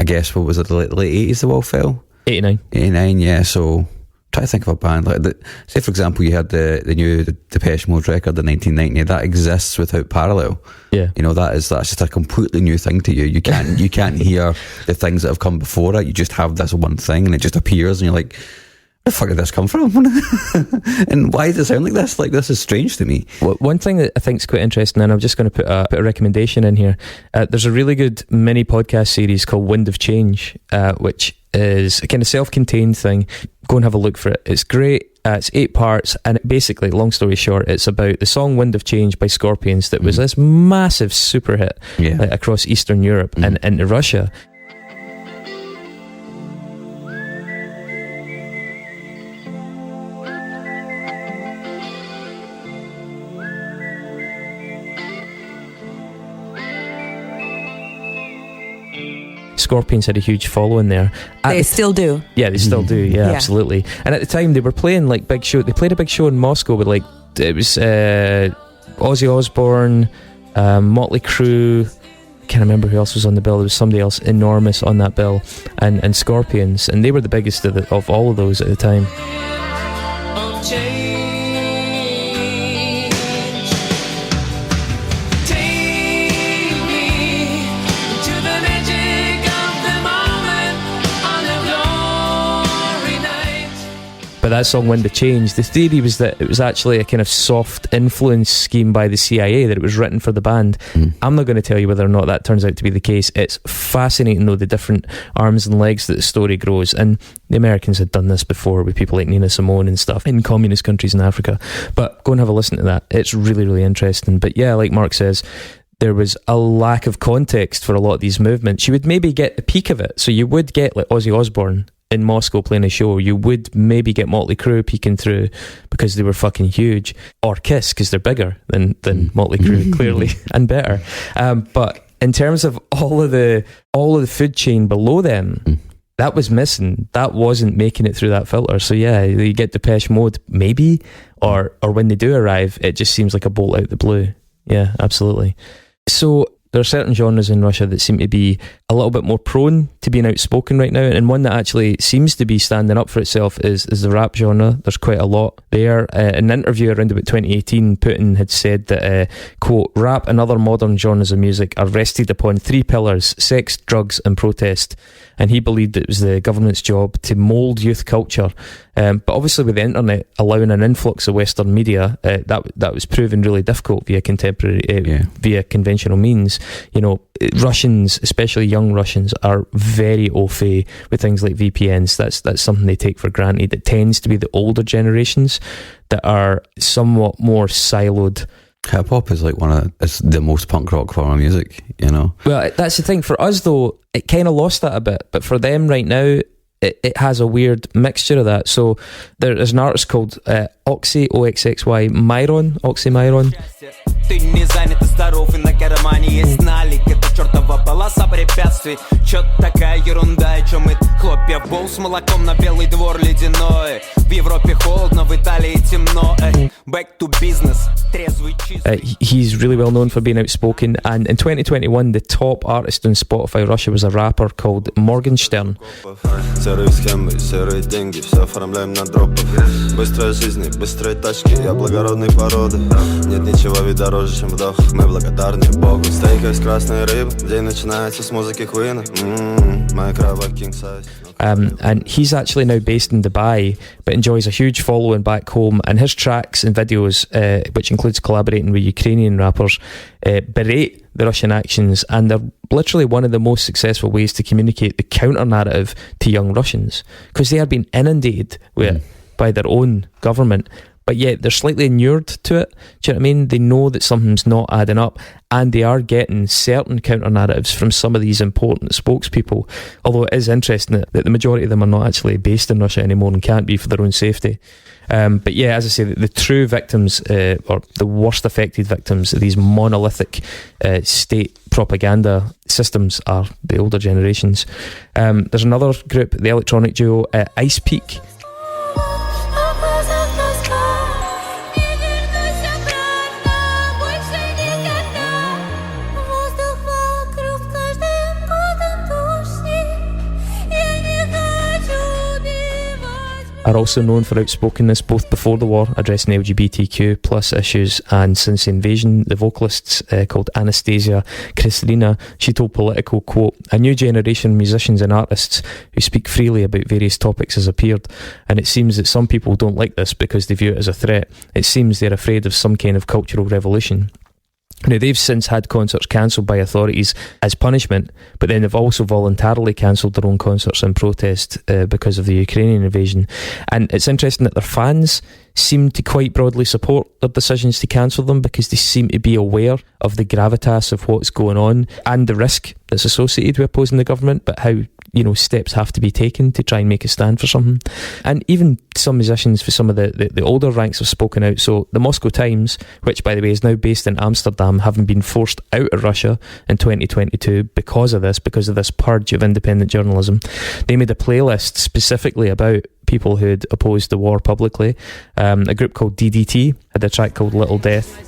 I guess, what was it, the late 80s the wall fell? 89, yeah. So try to think of a band like that. Say for example you had the new Depeche Mode record in 1990, that exists without parallel. Yeah, that's just a completely new thing to you. You can't hear the things that have come before it. You just have this one thing and it just appears and you're like, where the fuck did this come from? And why does it sound like this? Like, this is strange to me. One thing that I think is quite interesting, and I'm just going to put a recommendation in here. There's a really good mini podcast series called Wind of Change, which is a kind of self-contained thing. Go and have a look for it. It's great. It's 8 parts, and basically, long story short, it's about the song Wind of Change by Scorpions that was this massive super hit across Eastern Europe and into Russia. Scorpions had a huge following there. They still do. Yeah, they still do. Yeah, absolutely. And at the time, they were playing like big show. They played a big show in Moscow with like, it was Ozzy Osbourne, Motley Crue. Can't remember who else was on the bill. There was somebody else enormous on that bill, and Scorpions, and they were the biggest of all of those at the time. But that song, Wind of Change, the theory was that it was actually a kind of soft influence scheme by the CIA, that it was written for the band. I'm not going to tell you whether or not that turns out to be the case. It's fascinating, though, the different arms and legs that the story grows. And the Americans had done this before with people like Nina Simone and stuff in communist countries in Africa. But go and have a listen to that. It's really, really interesting. But yeah, like Mark says, there was a lack of context for a lot of these movements. You would maybe get the peak of it. So you would get like Ozzy Osbourne in Moscow playing a show. You would maybe get Motley Crue peeking through because they were fucking huge, or Kiss because they're bigger than Motley Crue clearly, and better. But in terms of all of the food chain below them, that was missing. That wasn't making it through that filter. So yeah, you get Depeche Mode maybe, or when they do arrive, it just seems like a bolt out the blue. Yeah, absolutely. So there are certain genres in Russia that seem to be a little bit more prone to being outspoken right now, and one that actually seems to be standing up for itself is the rap genre. There's quite a lot there. In an interview around about 2018, Putin had said that, quote, rap and other modern genres of music are rested upon three pillars: sex, drugs and protest. And he believed it was the government's job to mould youth culture. But obviously with the internet allowing an influx of Western media, that was proven really difficult via via conventional means. You know, Russians, especially young Russians, are very au fait with things like VPNs. That's something they take for granted. It tends to be the older generations that are somewhat more siloed. Hip hop is like it's the most punk rock form of music, you know. Well, that's the thing. For us though, it kind of lost that a bit, but for them right now, it has a weird mixture of that. So there is an artist called Oxxy Myron. Ты не занят и здоров, и на кармане есть налик. Это чертова полоса препятствий. Чё такая ерунда, и чё мы хлопья бол с молоком на белый двор ледяной. В Европе холодно, в Италии темно. Back to business, трезвый чистый. He's really well known for being outspoken, and in 2021 the top artist on Spotify Russia was a rapper called Morgenstern. Серые схемы, серые деньги, все оформляем на дропах. Быстрая жизнь, быстрые тачки, я благородной породы. Нет ничего ведь дороже, чем вдох, мы благодарны Богу. Стейк из красной рыбы, день начинается с музыки Queen. Моя кровать king size. And he's actually now based in Dubai, but enjoys a huge following back home, and his tracks and videos, which includes collaborating with Ukrainian rappers, berate the Russian actions, and they're literally one of the most successful ways to communicate the counter-narrative to young Russians, because they are being inundated with by their own government, but yet they're slightly inured to it. Do you know what I mean? They know that something's not adding up, and they are getting certain counter-narratives from some of these important spokespeople, although it is interesting that the majority of them are not actually based in Russia anymore and can't be for their own safety. But yeah, as I say, the true victims, or the worst affected victims of these monolithic state propaganda systems, are the older generations. There's another group, the electronic duo Ice Peak. Are also known for outspokenness both before the war, addressing LGBTQ plus issues, and since the invasion. The vocalists, called Anastasia Kryslina, she told Politico, quote, a new generation of musicians and artists who speak freely about various topics has appeared, and it seems that some people don't like this because they view it as a threat. It seems they're afraid of some kind of cultural revolution. Now, they've since had concerts cancelled by authorities as punishment, but then they've also voluntarily cancelled their own concerts in protest because of the Ukrainian invasion. And it's interesting that their fans seem to quite broadly support their decisions to cancel them, because they seem to be aware of the gravitas of what's going on and the risk that's associated with opposing the government, but how steps have to be taken to try and make a stand for something. And even some musicians for some of the older ranks have spoken out. So the Moscow Times, which by the way is now based in Amsterdam, having been forced out of Russia in 2022 because of this purge of independent journalism, they made a playlist specifically about people who'd opposed the war publicly. A group called DDT had a track called Little Death.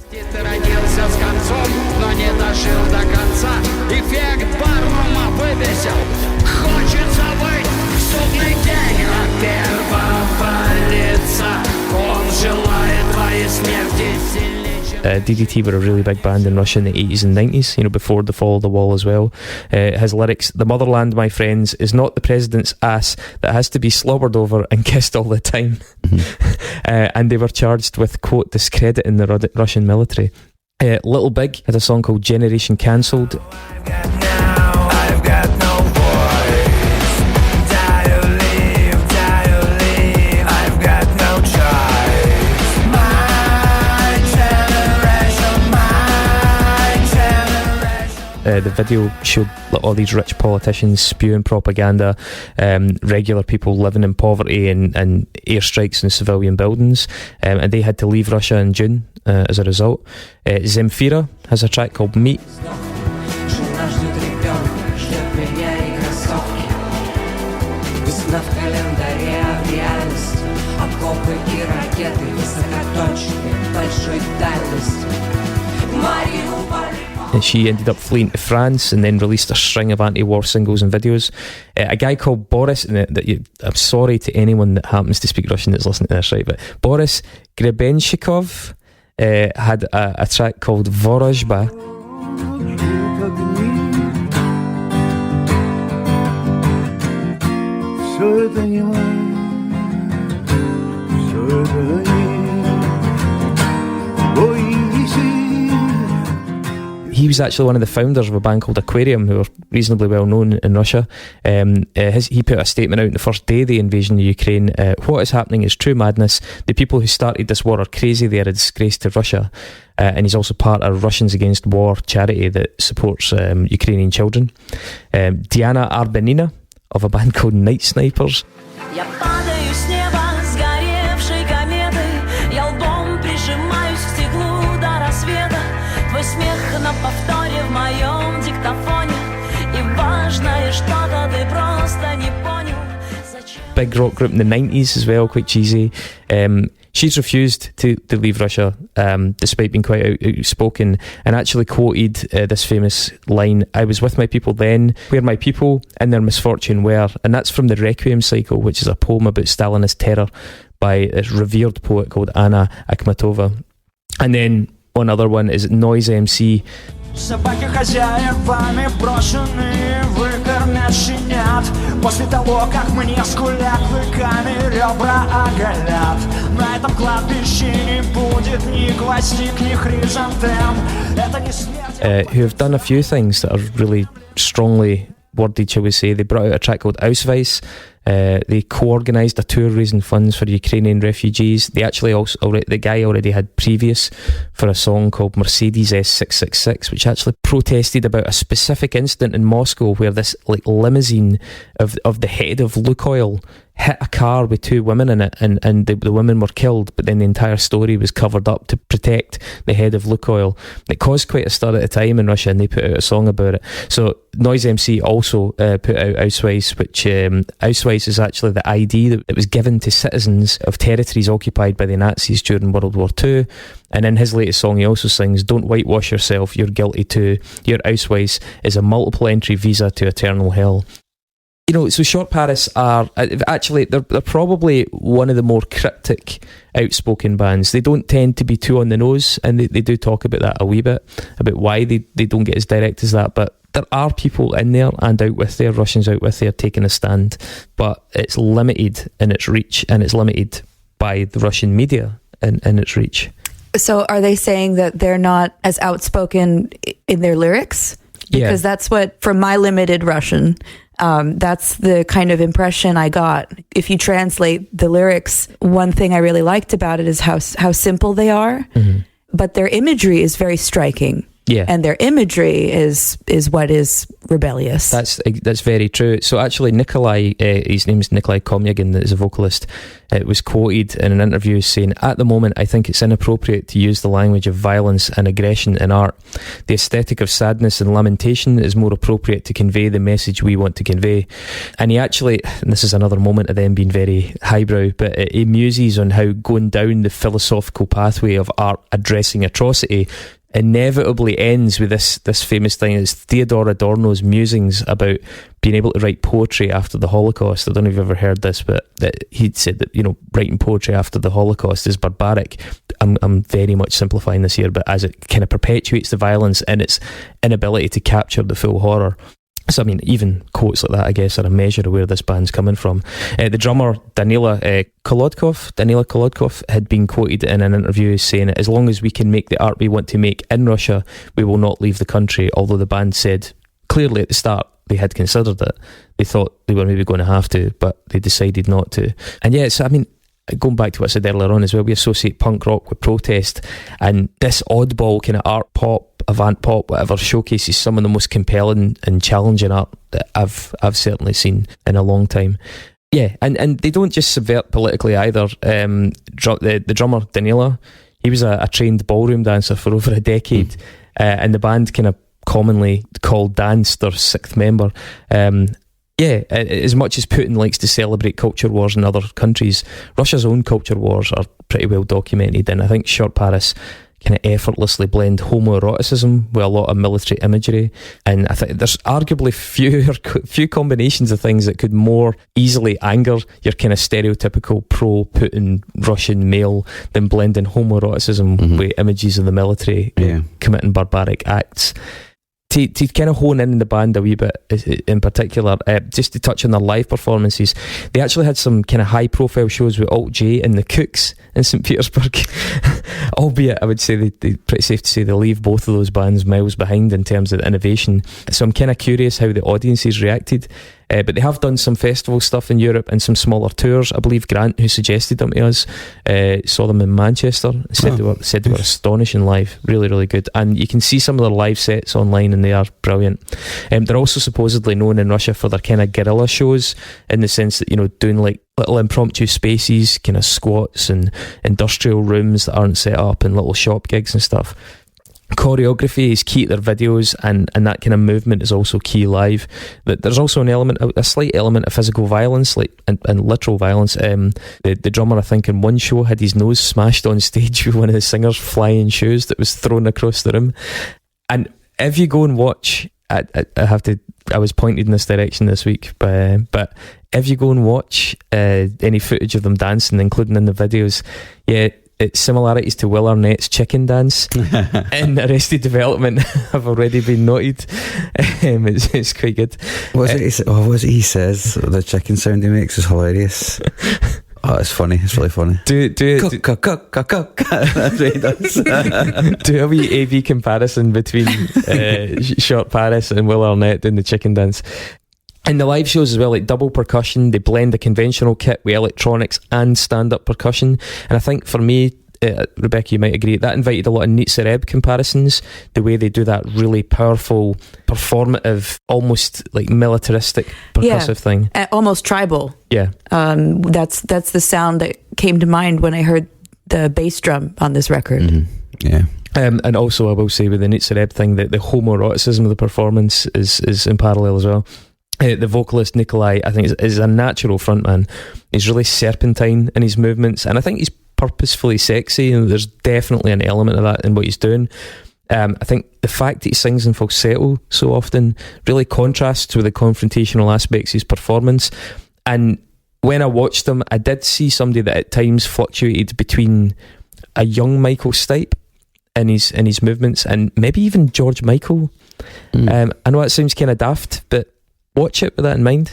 DDT were a really big band in Russia in the 80s and 90s, before the fall of the wall as well. His lyrics, "The motherland, my friends, is not the president's ass that has to be slobbered over and kissed all the time." And they were charged with, quote, discrediting the Russian military. Little Big had a song called Generation Cancelled. The video showed all these rich politicians spewing propaganda, regular people living in poverty and airstrikes in civilian buildings, and they had to leave Russia in June as a result. Zemfira has a track called Meat. And she ended up fleeing to France and then released a string of anti-war singles and videos. A guy called Boris, I'm sorry to anyone that happens to speak Russian that's listening to this, right? But Boris Grebenshikov had a track called Vorozhba. He was actually one of the founders of a band called Aquarium, who are reasonably well known in Russia. He put a statement out on the first day of the invasion of Ukraine. What is happening is true madness. The people who started this war are crazy. They are a disgrace to Russia. And he's also part of Russians Against War charity that supports Ukrainian children. Diana Arbenina of a band called Night Snipers. Big rock group in the 90s as well, quite cheesy. She's refused to leave Russia, despite being quite outspoken, and actually quoted this famous line, "I was with my people then, where my people in their misfortune were," and that's from the Requiem Cycle, which is a poem about Stalinist terror by this revered poet called Anna Akhmatova. And then one other one is Noise MC. Собаки хозяевами брошены, выкормят щенят. После того, как мне скулят, клыками ребра оголят. На этом кладбище не будет ни гвоздик, ни хризантем. Это не смерть. Who have done a few things that are really strongly worded, shall we say. They brought out a track called Ausweis. They co-organised a tour raising funds for Ukrainian refugees. They actually the guy already had previous for a song called Mercedes S666, which actually protested about a specific incident in Moscow where this limousine of the head of Lukoil hit a car with two women in it, and the women were killed, but then the entire story was covered up to protect the head of Lukoil. It caused quite a stir at the time in Russia, and they put out a song about it. So Noise MC also put out Ausweis, which Ausweis is actually the ID that was given to citizens of territories occupied by the Nazis during World War II. And in his latest song he also sings, "Don't whitewash yourself, you're guilty too. Your Ausweis is a multiple entry visa to eternal hell." So Shortparis are actually, they're probably one of the more cryptic, outspoken bands. They don't tend to be too on the nose, and they do talk about that a wee bit, about why they don't get as direct as that. But there are people in there and out with there, Russians out with there, taking a stand. But it's limited in its reach, and it's limited by the Russian media in its reach. So are they saying that they're not as outspoken in their lyrics? Because that's what, from my limited Russian, that's the kind of impression I got. If you translate the lyrics, one thing I really liked about it is how simple they are, but their imagery is very striking. Yeah. And their imagery is what is rebellious. That's very true. So actually, Nikolai, his name's Nikolai Komyagin, that is a vocalist, was quoted in an interview saying, "At the moment, I think it's inappropriate to use the language of violence and aggression in art. The aesthetic of sadness and lamentation is more appropriate to convey the message we want to convey." And he actually, and this is another moment of them being very highbrow, but he muses on how going down the philosophical pathway of art addressing atrocity inevitably ends with this famous thing. It's Theodor Adorno's musings about being able to write poetry after the Holocaust. I don't know if you've ever heard this, but that he'd said that, you know, writing poetry after the Holocaust is barbaric. I'm very much simplifying this here, but as it kind of perpetuates the violence and its inability to capture the full horror. So, I mean, even quotes like that, I guess, are a measure of where this band's coming from. The drummer, Danila Kolodkov, had been quoted in an interview saying, "As long as we can make the art we want to make in Russia, we will not leave the country," although the band said clearly at the start they had considered it. They thought they were maybe going to have to, but they decided not to. And yeah, so I mean, going back to what I said earlier on as well, we associate punk rock with protest, and this oddball kind of art pop, avant pop, whatever, showcases some of the most compelling and challenging art that I've certainly seen in a long time. Yeah, and they don't just subvert politically either. The drummer Danila, he was a trained ballroom dancer for over a decade, and the band kind of commonly called Dance their sixth member. Yeah, as much as Putin likes to celebrate culture wars in other countries, Russia's own culture wars are pretty well documented, and I think Shortparis kind of effortlessly blend homoeroticism with a lot of military imagery, and I think there's arguably few combinations of things that could more easily anger your kind of stereotypical pro-Putin Russian male than blending homoeroticism with images of the military committing barbaric acts. To kind of hone in the band a wee bit in particular, just to touch on their live performances, they actually had some kind of high profile shows with Alt J and the Kooks in St. Petersburg, albeit I would say they pretty safe to say they leave both of those bands miles behind in terms of the innovation. So I'm kind of curious how the audiences reacted. But they have done some festival stuff in Europe and some smaller tours. I believe Grant, who suggested them to us, saw them in Manchester. Said they were astonishing live, really, really good. And you can see some of their live sets online, and they are brilliant. They're also supposedly known in Russia for their kind of guerrilla shows, in the sense that, you know, doing like little impromptu spaces, kind of squats and industrial rooms that aren't set up, and little shop gigs and stuff. Choreography is key to their videos, and that kind of movement is also key live. But there's also a slight element of physical violence, like and literal violence. The drummer, I think, in one show had his nose smashed on stage with one of the singers' flying shoes that was thrown across the room. And if you go and watch, I was pointed in this direction this week, but if you go and watch any footage of them dancing, including in the videos, it's similarities to Will Arnett's chicken dance in Arrested Development have already been noted. It's quite good. What was it he says? The chicken sound he makes is hilarious. Oh, it's funny. It's really funny. Do That's what he does. Do a wee AV comparison between Shortparis and Will Arnett doing the chicken dance. In the live shows as well, like double percussion, they blend the conventional kit with electronics and stand-up percussion. And I think for me, Rebecca, you might agree, that invited a lot of Nitsa Reb comparisons, the way they do that really powerful, performative, almost like militaristic percussive thing. Almost tribal. Yeah. That's the sound that came to mind when I heard the bass drum on this record. Mm-hmm. Yeah. And also I will say with the Nitsa Reb thing that the homoeroticism of the performance is in parallel as well. The vocalist Nikolai, I think, is a natural frontman. He's really serpentine in his movements, and I think he's purposefully sexy, and there's definitely an element of that in what he's doing. I think the fact that he sings in falsetto so often really contrasts with the confrontational aspects of his performance. And when I watched him, I did see somebody that at times fluctuated between a young Michael Stipe in his movements, and maybe even George Michael. I know that sounds kind of daft, but watch it with that in mind.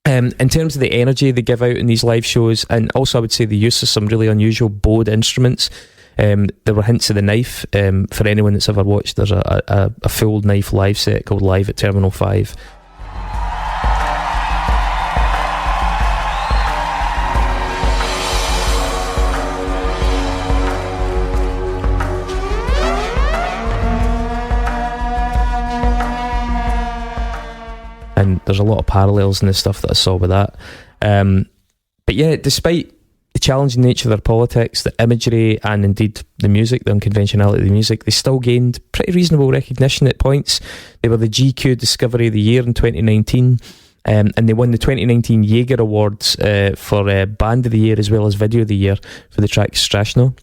In terms of the energy they give out in these live shows, and also I would say the use of some really unusual bowed instruments. There were hints of the knife. For anyone that's ever watched, there's a full knife live set called Live at Terminal 5. and there's a lot of parallels in the stuff that I saw with that. But yeah, despite the challenging nature of their politics, the imagery, and indeed the music, the unconventionality of the music, they still gained pretty reasonable recognition at points. They were the GQ Discovery of the Year in 2019, and they won the 2019 Jaeger Awards for Band of the Year as well as Video of the Year for the track Strashno.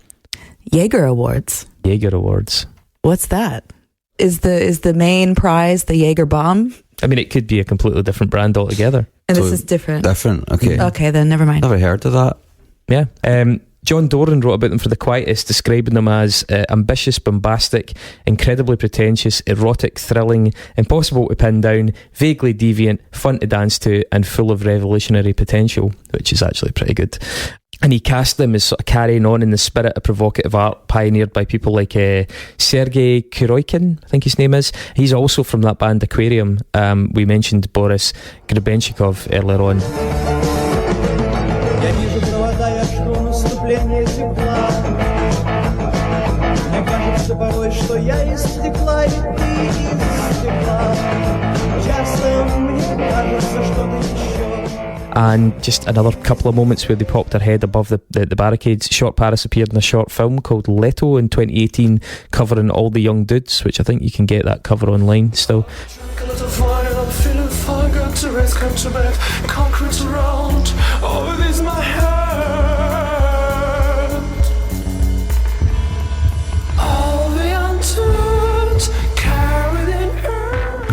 Jaeger Awards. Jaeger Awards. What's that? Is the main prize the Jaeger bomb? I mean, it could be a completely different brand altogether. And So this is different. Different, okay. Okay, then never mind. Never heard of that. Yeah. John Doran wrote about them for The Quietist, describing them as ambitious, bombastic, incredibly pretentious, erotic, thrilling, impossible to pin down, vaguely deviant, fun to dance to, and full of revolutionary potential, which is actually pretty good. And he cast them as sort of carrying on in the spirit of provocative art pioneered by people like Sergei Kuroykin, I think his name is. He's also from that band Aquarium. We mentioned Boris Grebenshchikov earlier on. And just another couple of moments where they popped their head above the barricades. Shortparis appeared in a short film called Leto in 2018, covering All the Young Dudes, which I think you can get that cover online still.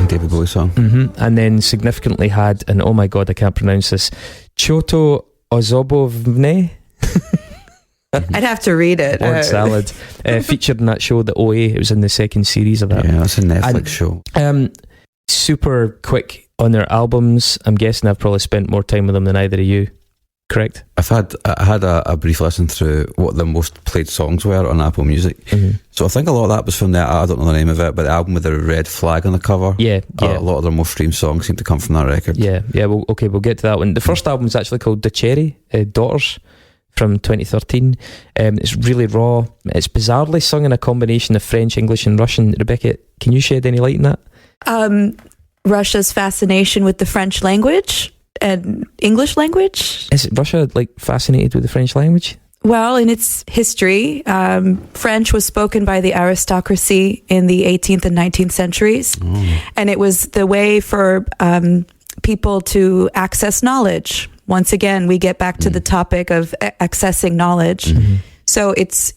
David Bowie song. And then significantly had, and oh my god, I can't pronounce this, Choto Ozobovne. I'd have to read it. Word salad. Featured in that show, The OA. It was in the second series of that. Yeah, that's a Netflix show. Super quick on their albums. I'm guessing I've probably spent more time with them than either of you. Correct? I had a brief listen through what the most played songs were on Apple Music. So I think a lot of that was from I don't know the name of it, but the album with the red flag on the cover. Yeah. A lot of their most streamed songs seem to come from that record. Yeah. We'll get to that one. The first album is actually called The Cherry, Daughters, from 2013. It's really raw. It's bizarrely sung in a combination of French, English and Russian. Rebecca, can you shed any light on that? Russia's fascination with the French language and English language. Is Russia fascinated with the French language? Well, in its history, French was spoken by the aristocracy in the 18th and 19th centuries. And it was the way for people to access knowledge. Once again, we get back to the topic of accessing knowledge. So it's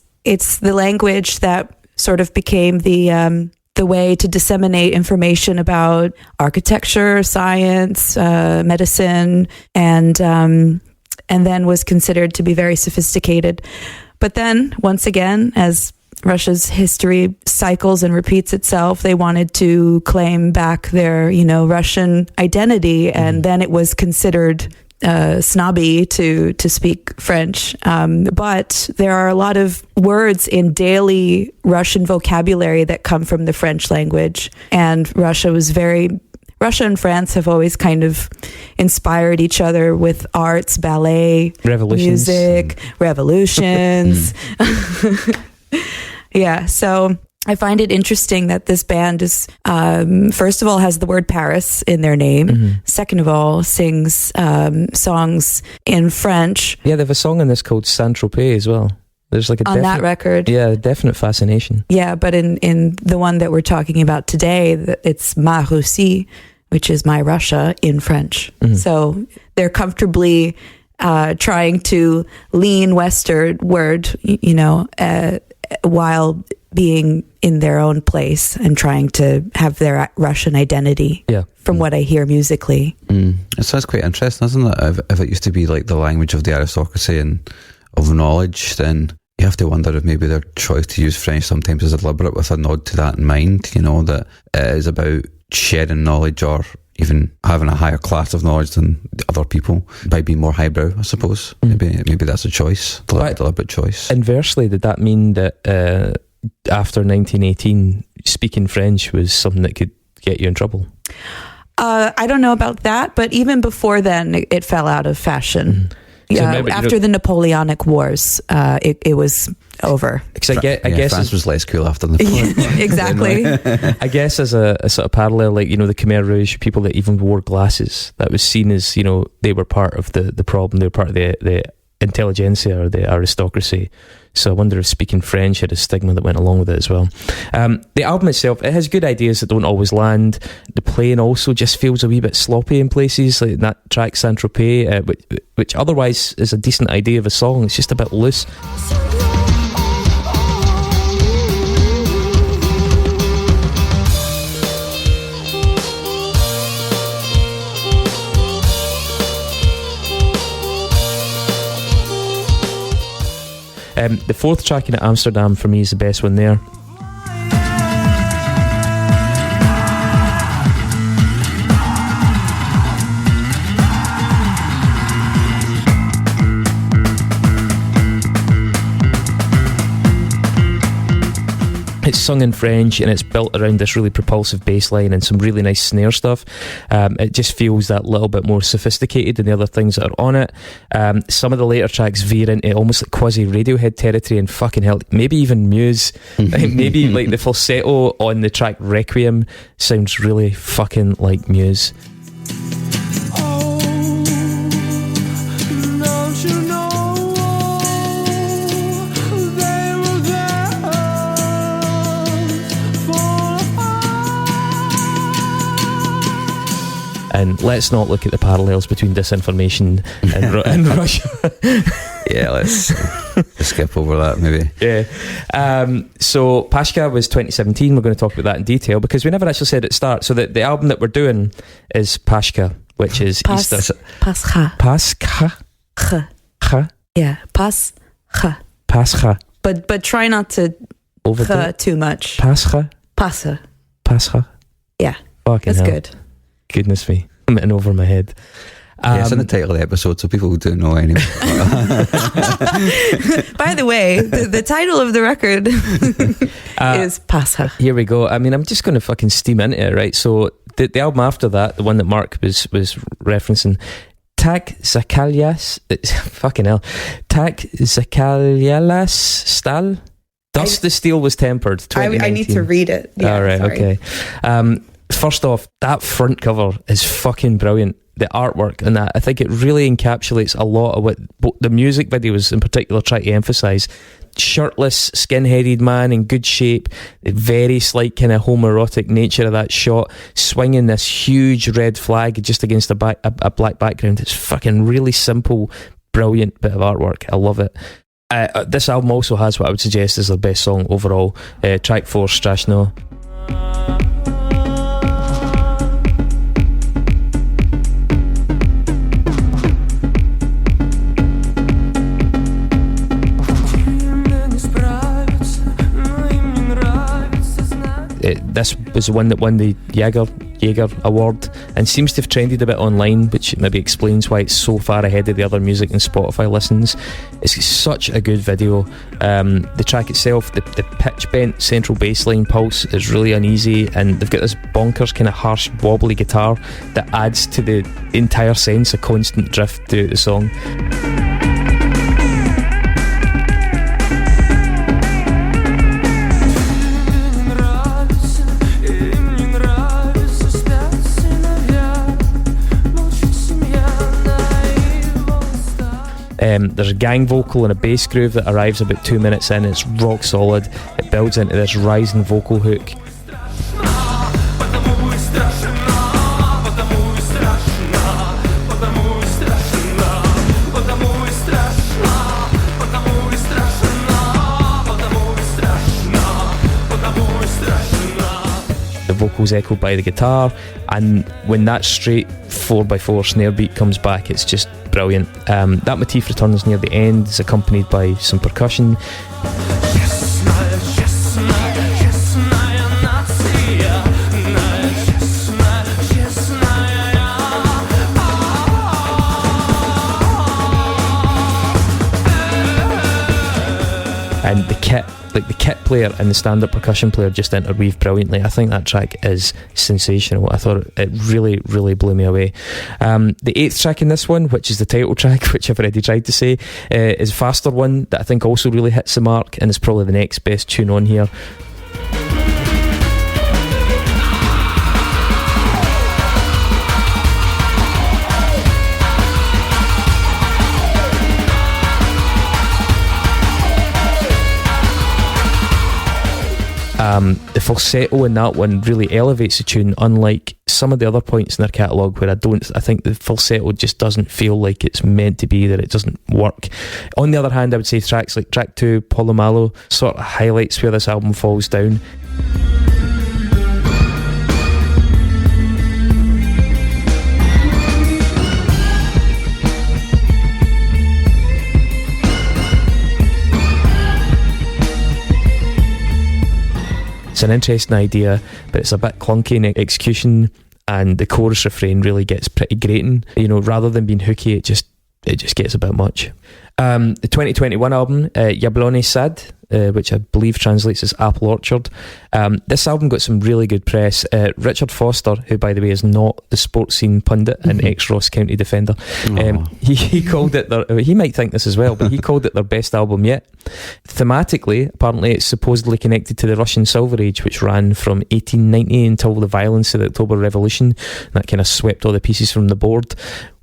the language that sort of became the way to disseminate information about architecture, science, medicine, and then was considered to be very sophisticated. But then, once again, as Russia's history cycles and repeats itself, they wanted to claim back their, Russian identity, and then it was considered snobby to speak French. But there are a lot of words in daily Russian vocabulary that come from the French language. And Russia and France have always kind of inspired each other with arts, ballet, music, revolutions. Yeah, so I find it interesting that this band is, first of all, has the word Paris in their name. Second of all, sings songs in French. Yeah, they have a song in this called Saint-Tropez as well. There's a on that record. Yeah, definite fascination. Yeah, but in the one that we're talking about today, it's Ma Russie, which is my Russia in French. So they're comfortably trying to lean westward, while being in their own place and trying to have their Russian identity. Yeah. From what I hear musically. It sounds quite interesting, doesn't it? If it used to be like the language of the aristocracy and of knowledge, then you have to wonder if maybe their choice to use French sometimes is deliberate with a nod to that in mind, that it is about sharing knowledge or even having a higher class of knowledge than other people by being more highbrow, I suppose. Maybe that's a choice, deliberate choice. Inversely, did that mean that after 1918, speaking French was something that could get you in trouble? I don't know about that, but even before then, it fell out of fashion. after the Napoleonic Wars, it was over. Because I guess France was less cool after the exactly. I guess as a sort of parallel, like, the Khmer Rouge, people that even wore glasses, that was seen as, they were part of the problem. They were part of the intelligentsia or the aristocracy. So I wonder if speaking French had a stigma that went along with it as well. The album itself, it has good ideas that don't always land. The playing also just feels a wee bit sloppy in places, like that track Saint-Tropez, which otherwise is a decent idea of a song. It's just a bit loose. The fourth track in Amsterdam for me is the best one there. It's sung in French and it's built around this really propulsive bass line and some really nice snare stuff. It just feels that little bit more sophisticated than the other things that are on it. Some of the later tracks veer into almost like quasi-Radiohead territory, and fucking hell, maybe even Muse. Maybe like the falsetto on the track Requiem sounds really fucking like Muse. And let's not look at the parallels between disinformation and Russia. Yeah, let's skip over that maybe. Yeah. So Pashka was 2017. We're going to talk about that in detail because we never actually said at the start. So the album that we're doing is Pashka, which is Easter. Paskha. Paskha. Yeah, Paskha. Paskha. But try not to too much. Paskha. Paskha. Yeah. Fucking that's hell. good. Goodness me, I'm in over my head. It's in the title of the episode, so people don't know anymore. By the way, the title of the record is Paskha. Here we go. I mean, I'm just going to fucking steam into it, right? So the album after that, the one that Mark was referencing, Tak Zakalias, fucking hell, Tak Zakalialas Stal. Thus the steel was tempered. I need to read it. Yeah, all right, sorry. Okay. First off, that front cover is fucking brilliant. The artwork and that, I think it really encapsulates a lot of what the music videos in particular try to emphasise. Shirtless, skin-headed man in good shape, the very slight kind of homoerotic nature of that shot, swinging this huge red flag just against a black background. It's fucking really simple, brilliant bit of artwork. I love it. This album also has what I would suggest is their best song overall, track 4, Strashno. This was the one that won the Jaeger award and seems to have trended a bit online, which maybe explains why it's so far ahead of the other music in Spotify listens. It's such a good video. The track itself, the pitch bent central bass line pulse is really uneasy, and they've got this bonkers kind of harsh wobbly guitar that adds to the entire sense of constant drift throughout the song. There's a gang vocal and a bass groove that arrives about 2 minutes in. It's rock solid. It builds into this rising vocal hook. The vocals echoed by the guitar, and when that straight 4x4 snare beat comes back, it's just brilliant. That motif returns near the end. It's accompanied by some percussion. and the kit player and the stand-up percussion player just interweave brilliantly. I think that track is sensational. I thought it really, really blew me away. The 8th track in this one, which is the title track, which I've already tried to say, is a faster one that I think also really hits the mark, and is probably the next best tune on here. The falsetto in that one really elevates the tune, unlike some of the other points in their catalogue where I think the falsetto just doesn't feel like it's meant to be, that it doesn't work. On the other hand, I would say tracks like track 2, Polomalo, sort of highlights where this album falls down. It's an interesting idea, but it's a bit clunky in execution, and the chorus refrain really gets pretty grating. Rather than being hooky, it just gets a bit much. The 2021 album, Yablony Sad, which I believe translates as Apple Orchard. This album got some really good press. Richard Foster, who by the way is not the sports scene pundit and ex-Ross County defender, he called it he might think this as well, but he called it their best album yet. Thematically, apparently it's supposedly connected to the Russian Silver Age, which ran from 1890 until the violence of the October Revolution. That kind of swept all the pieces from the board.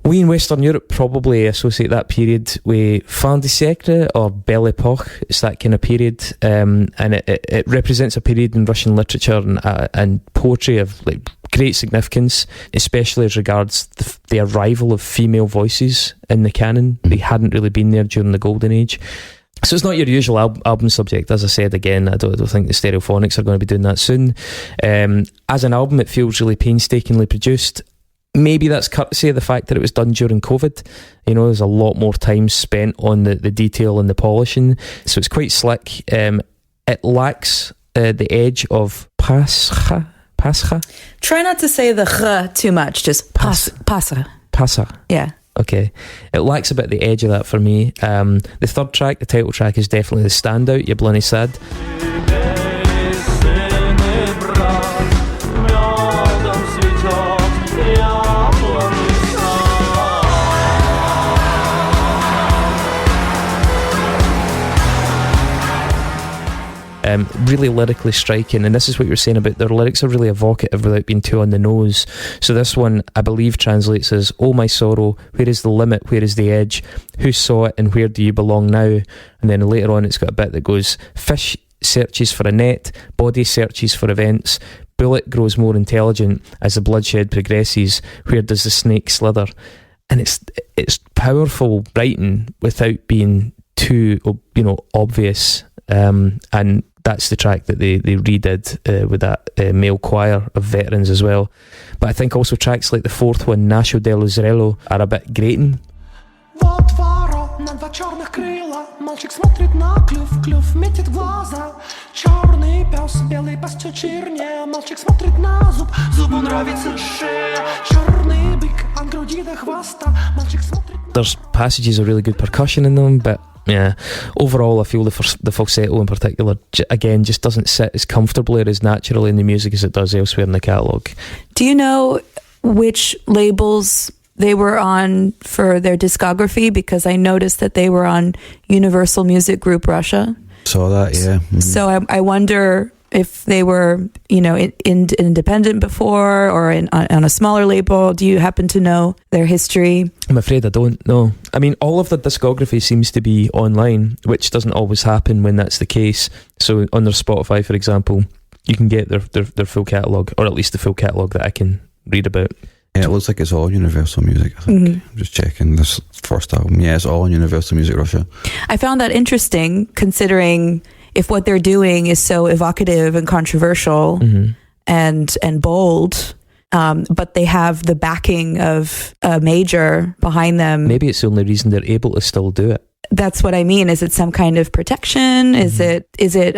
We in Western Europe probably associate that period with fin de siècle or Belle Époque. It's that kind of period, and it represents a period in Russian literature and poetry of like great significance, especially as regards the arrival of female voices in the canon. They hadn't really been there during the Golden Age. So it's not your usual album subject. As I said again, I don't think the Stereophonics are going to be doing that soon. As an album, it feels really painstakingly produced. Maybe that's courtesy of the fact that it was done during COVID. There's a lot more time spent on the detail and the polishing, so it's quite slick. It lacks the edge of Paskha. Try not to say the ch too much, just Paskha. Yeah. Okay. It lacks a bit the edge of that for me. The 3rd track, the title track, is definitely the standout, Yablony Sad. Really lyrically striking, and this is what you were saying about their lyrics are really evocative without being too on the nose. So this one, I believe, translates as "Oh my sorrow, where is the limit, where is the edge, who saw it and where do you belong now?" And then later on it's got a bit that goes, "Fish searches for a net, body searches for events, bullet grows more intelligent as the bloodshed progresses, where does the snake slither?" And it's powerful writing without being too obvious, and that's the track that they redid with that male choir of veterans as well. But I think also tracks like the 4th one, Nascio dello Zrelo, are a bit grating. Мальчик смотрит на клюв метит глаза. Черный пес, белый пес чернее. Мальчик смотрит на зубу нравится шея. Черный бык от груди до хвоста. Мальчик смотрит. There's passages of really good percussion in them, but yeah, overall I feel the falsetto in particular again just doesn't sit as comfortably or as naturally in the music as it does elsewhere in the catalogue. Do you know which labels they were on for their discography? Because I noticed that they were on Universal Music Group Russia. Saw that, yeah. Mm-hmm. So I wonder if they were, independent before or on a smaller label. Do you happen to know their history? I'm afraid I don't know. I mean, all of the discography seems to be online, which doesn't always happen when that's the case. So on their Spotify, for example, you can get their full catalogue, or at least the full catalogue that I can read about. Yeah, it looks like it's all Universal Music, I think. Mm-hmm. I'm just checking this first album. Yeah, it's all on Universal Music Russia. I found that interesting, considering if what they're doing is so evocative and controversial and bold, but they have the backing of a major behind them. Maybe it's the only reason they're able to still do it. That's what I mean. Is it some kind of protection? Mm-hmm. Is it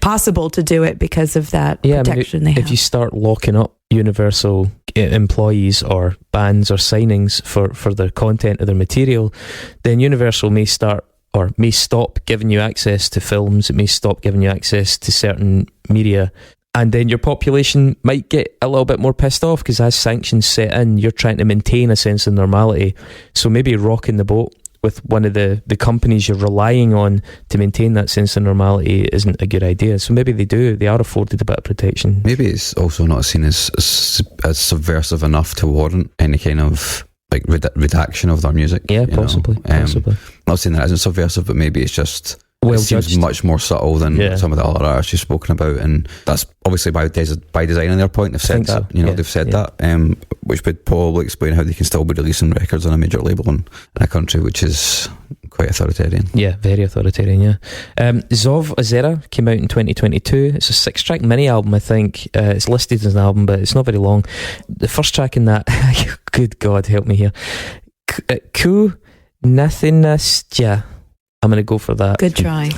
possible to do it because of that protection they have? If you start locking up Universal employees or bands or signings for the content of their material, then Universal may start or may stop giving you access to films, it may stop giving you access to certain media, and then your population might get a little bit more pissed off because as sanctions set in, you're trying to maintain a sense of normality. So maybe rocking the boat with one of the companies you're relying on to maintain that sense of normality isn't a good idea. So maybe they are afforded a bit of protection. Maybe it's also not seen as subversive enough to warrant any kind of like redaction of their music. Yeah, possibly. I'm not saying that isn't subversive, but maybe it's just well it seems judged. much more subtle than some of the other artists you've spoken about, and that's obviously by design on their point. They've said that, so. They've said that, which would probably explain how they can still be releasing records on a major label in a country which is quite authoritarian. Yeah, very authoritarian, yeah. Zov Azera came out in 2022. It's a 6-track mini album, I think. It's listed as an album, but it's not very long. The first track in that, good God, help me here. Ku Nathinastya. I'm going to go for that. Good try.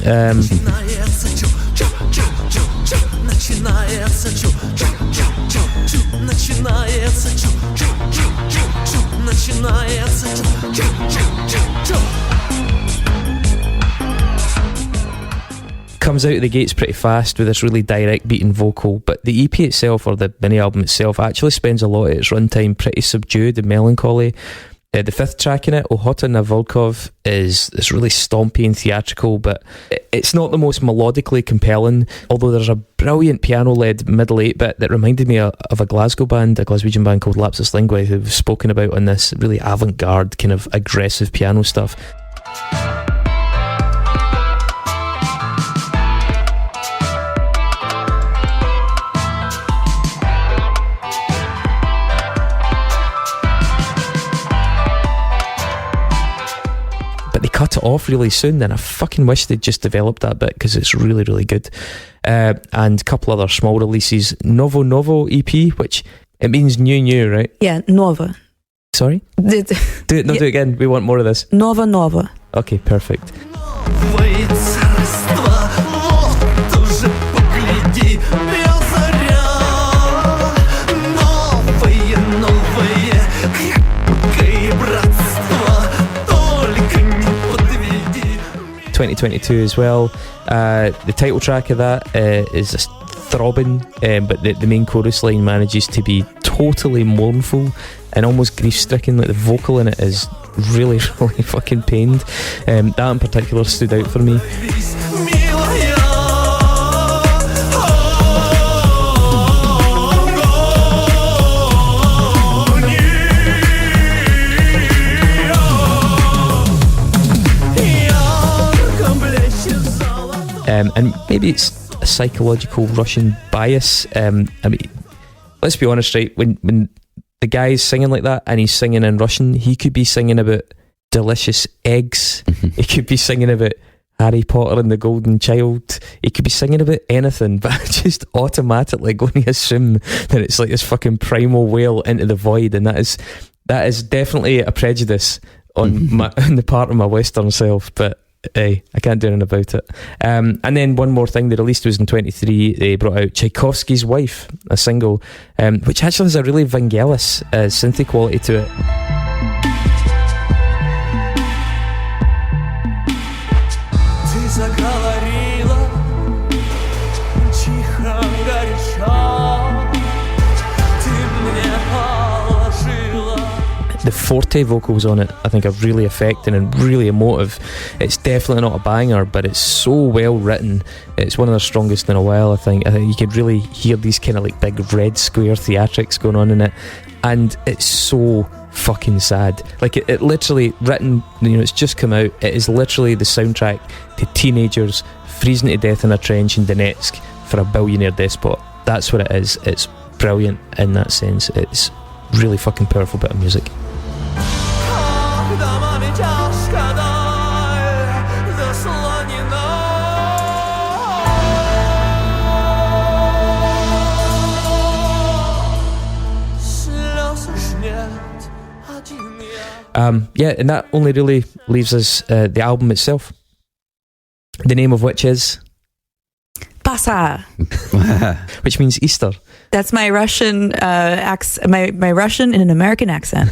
Comes out of the gates pretty fast with this really direct beating vocal, but the EP itself, or the mini album itself, actually spends a lot of its runtime pretty subdued and melancholy. The 5th track in it, Ohota na Volkov, is this really stompy and theatrical, but it's not the most melodically compelling, although there's a brilliant piano-led middle 8-bit that reminded me of a Glaswegian band called Lapsus Linguae, who've spoken about on this really avant-garde kind of aggressive piano stuff. They cut it off really soon, and I fucking wish they'd just developed that bit because it's really, really good. And a couple other small releases. Novo EP, which it means new, right? Yeah, Nova. Sorry? Do it again. We want more of this. Nova. Okay, perfect. ...2022 as well. The title track of that is just throbbing, but the main chorus line manages to be totally mournful and almost grief-stricken. Like the vocal in it is really, really fucking pained. That in particular stood out for me. And maybe it's a psychological Russian bias. I mean, let's be honest, right? When the guy's singing like that and he's singing in Russian, he could be singing about delicious eggs. He could be singing about Harry Potter and the Golden Child. He could be singing about anything, but I just automatically going to assume that it's like this fucking primal wail into the void, and that is definitely a prejudice on on the part of my Western self, but hey, I can't do anything about it. And then one more thing they released was in 23. They brought out Tchaikovsky's Wife, a single, which actually has a really Vangelis synthy quality to it. The forte vocals on it, I think, are really affecting and really emotive. It's definitely not a banger, but it's so well written. It's one of their strongest in a while, I think. You could really hear these kind of like big red square theatrics going on in it, and it's so fucking sad. Like it literally written, it's just come out. It is literally the soundtrack to teenagers freezing to death in a trench in Donetsk for a billionaire despot. That's what it is. It's brilliant in that sense. It's really fucking powerful bit of music. And that only really leaves us the album itself, the name of which is Paskha, which means Easter. That's my Russian my Russian in an American accent.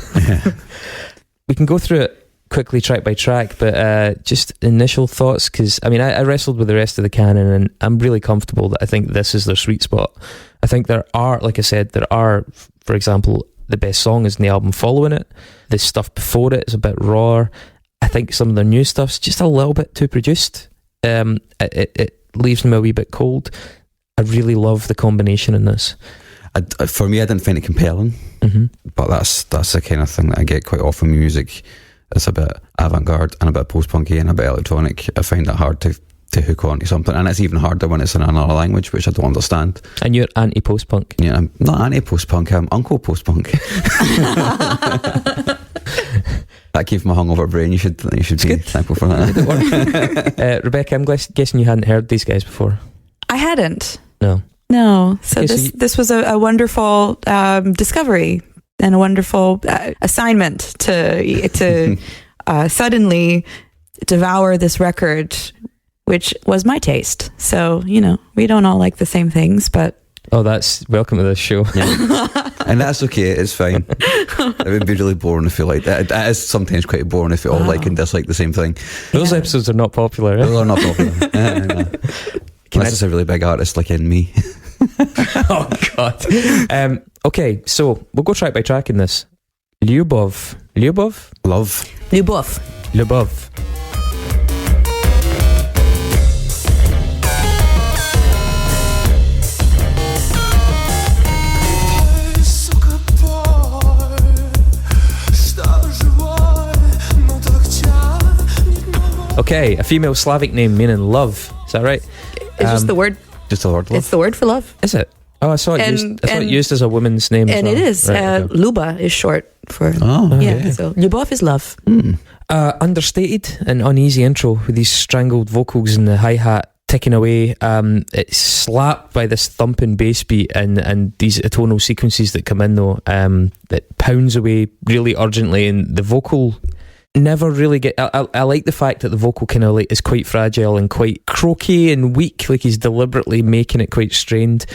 We can go through it quickly track by track, but just initial thoughts, because I wrestled with the rest of the canon, and I'm really comfortable that I think this is their sweet spot. I think there are, like I said, for example, the best song is in the album following it. The stuff before it is a bit raw. I think some of their new stuff's just a little bit too produced. It leaves me a wee bit cold. I really love the combination in this. For me, I didn't find it compelling, but that's the kind of thing that I get quite often in music. It's a bit avant-garde and a bit post-punky and a bit electronic. I find it hard to hook on to something, and it's even harder when it's in another language, which I don't understand. And you're anti-post-punk? Yeah, I'm not anti-post-punk, I'm uncle post-punk. That came from a hungover brain. You should be thankful for that. Rebecca, I'm guessing you hadn't heard these guys before. I hadn't. No. So this was a wonderful discovery and a wonderful assignment to suddenly devour this record, which was my taste. So, we don't all like the same things, but... Oh, that's welcome to this show. Yeah. And that's okay, it's fine. It would be really boring if you like that. It is sometimes quite boring if you all like and dislike the same thing. Those episodes are not popular. Those are not popular. No. Unless it's a really big artist like in me. Oh, God. Okay, so we'll go track by track in this. Lyubov? Love. Lyubov. Okay, a female Slavic name meaning love. Is that right? It's just the word. Just the word love. It's the word for love. Is it? Oh, I saw it used as a woman's name. And it is. Right, okay. Luba is short for... Oh, yeah. Okay. So Lyubov is love. Understated and uneasy intro with these strangled vocals and the hi-hat ticking away. It's slapped by this thumping bass beat and these atonal sequences that come in though. That pounds away really urgently, and the vocal... never really get... I like the fact that the vocal kind of is quite fragile and quite croaky and weak, like he's deliberately making it quite strained.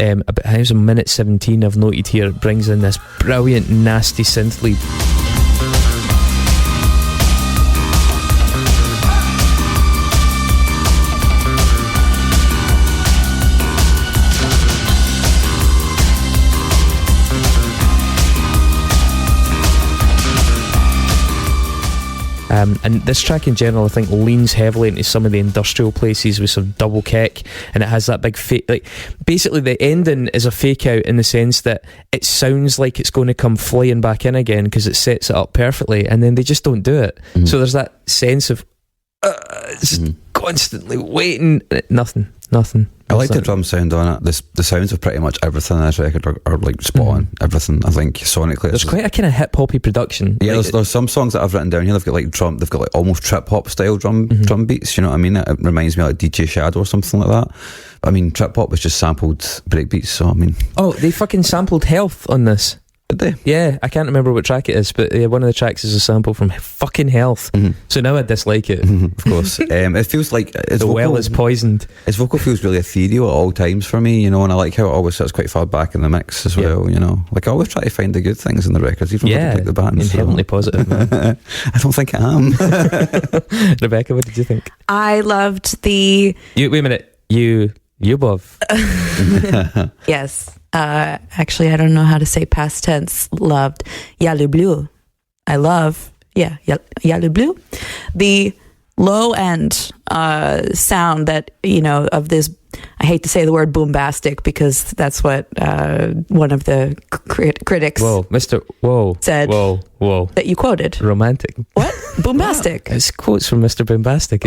About how's a minute 17 I've noted here, it brings in this brilliant nasty synth lead. And this track in general, I think, leans heavily into some of the industrial places with some double kick, and it has that big fake. Basically, the ending is a fake out in the sense that it sounds like it's going to come flying back in again because it sets it up perfectly, and then they just don't do it. So there's that sense of just constantly waiting. Nothing. I like the drum sound on it. The sounds of pretty much everything on this record are like spot on. Everything, I think, sonically. There's quite a kind of hip hoppy production. Yeah, there's some songs that I've written down here. They've got like almost trip hop style drum beats. You know what I mean? It reminds me of like DJ Shadow or something like that. But I mean, trip hop was just sampled breakbeats. So I mean, oh, they fucking sampled Health on this. Did they? Yeah, I can't remember what track it is, but one of the tracks is a sample from fucking Health. So now I dislike it. Of course. It feels like the well is poisoned. His vocal feels really ethereal at all times for me, and I like how it always sits quite far back in the mix as well. Like I always try to find the good things in the records, even if I pick the band. Inherently positive, man. I don't think I am. Rebecca, what did you think? I loved the... Wait a minute. Lyubov. Yes. Actually, I don't know how to say past tense. Loved. Я люблю. I love. Yeah. Я люблю. The low end sound that, of this, I hate to say the word boombastic because that's what one of the critics said. Whoa. That you quoted. Romantic. What? Boombastic. It's quotes from Mr. Boombastic.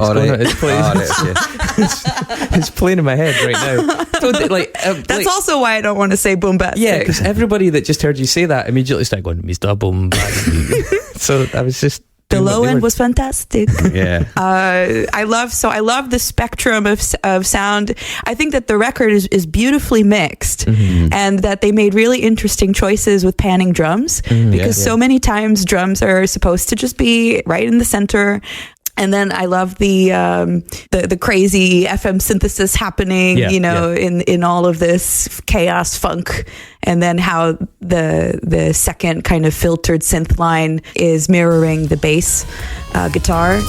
It's playing in my head right now. That's also why I don't want to say boombastic. Yeah, because everybody that just heard you say that immediately started going, Mr. Boombastic. So I was just... The low end was fantastic. Yeah. I love the spectrum of sound. I think that the record is beautifully mixed, and that they made really interesting choices with panning drums, because so many times drums are supposed to just be right in the center. And then I love the crazy FM synthesis happening, in all of this chaos funk. And then how the second kind of filtered synth line is mirroring the bass guitar.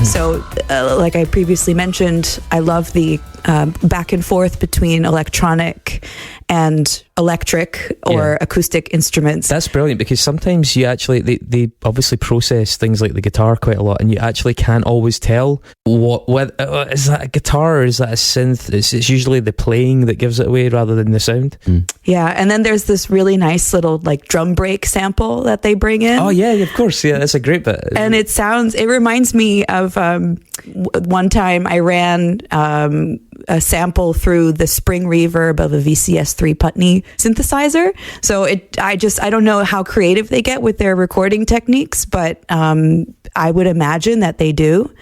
So, like I previously mentioned, I love the back and forth between electronic and electric or acoustic instruments. That's brilliant, because sometimes you actually, they obviously process things like the guitar quite a lot, and you actually can't always tell is that a guitar or is that a synth. It's usually the playing that gives it away rather than the sound. Yeah, and then there's this really nice little like drum break sample that they bring in. Oh yeah, of course, yeah, that's a great bit. And it reminds me of one time I ran a sample through the spring reverb of a VCS3 Putney synthesizer. So I don't know how creative they get with their recording techniques, but I would imagine that they do.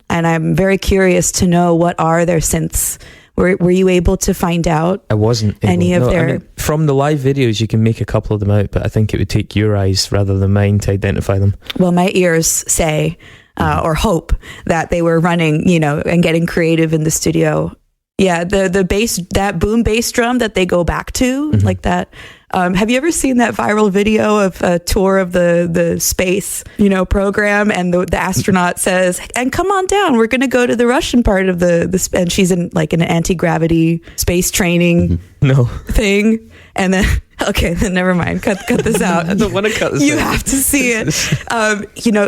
And I'm very curious to know what are their synths. Were you able to find out? I wasn't able. Any of their... from the live videos, you can make a couple of them out, but I think it would take your eyes rather than mine to identify them. Well, my ears say, or hope, that they were running, and getting creative in the studio. Yeah, the bass, that boom bass drum that they go back to, like that. Have you ever seen that viral video of a tour of the space, program, and the astronaut says, "And come on down, we're going to go to the Russian part of the," and she's in like an anti-gravity space training thing, and then okay, then never mind, cut this out. I don't want to cut this. You have to see it.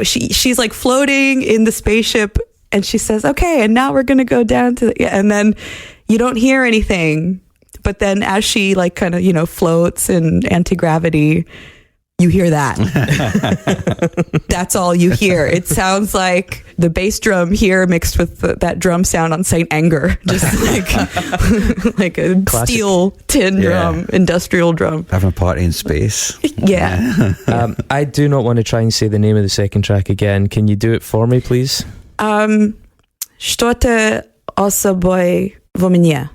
She's like floating in the spaceship. And she says, okay, and now we're going to go down to and then you don't hear anything. But then as she like kind of, floats in anti-gravity, you hear that. That's all you hear. It sounds like the bass drum here mixed with that drum sound on St. Anger. Just like a classic steel tin drum, industrial drum. Having a party in space. Yeah. I do not want to try and say the name of the second track again. Can you do it for me, please? Что-то особое во мне.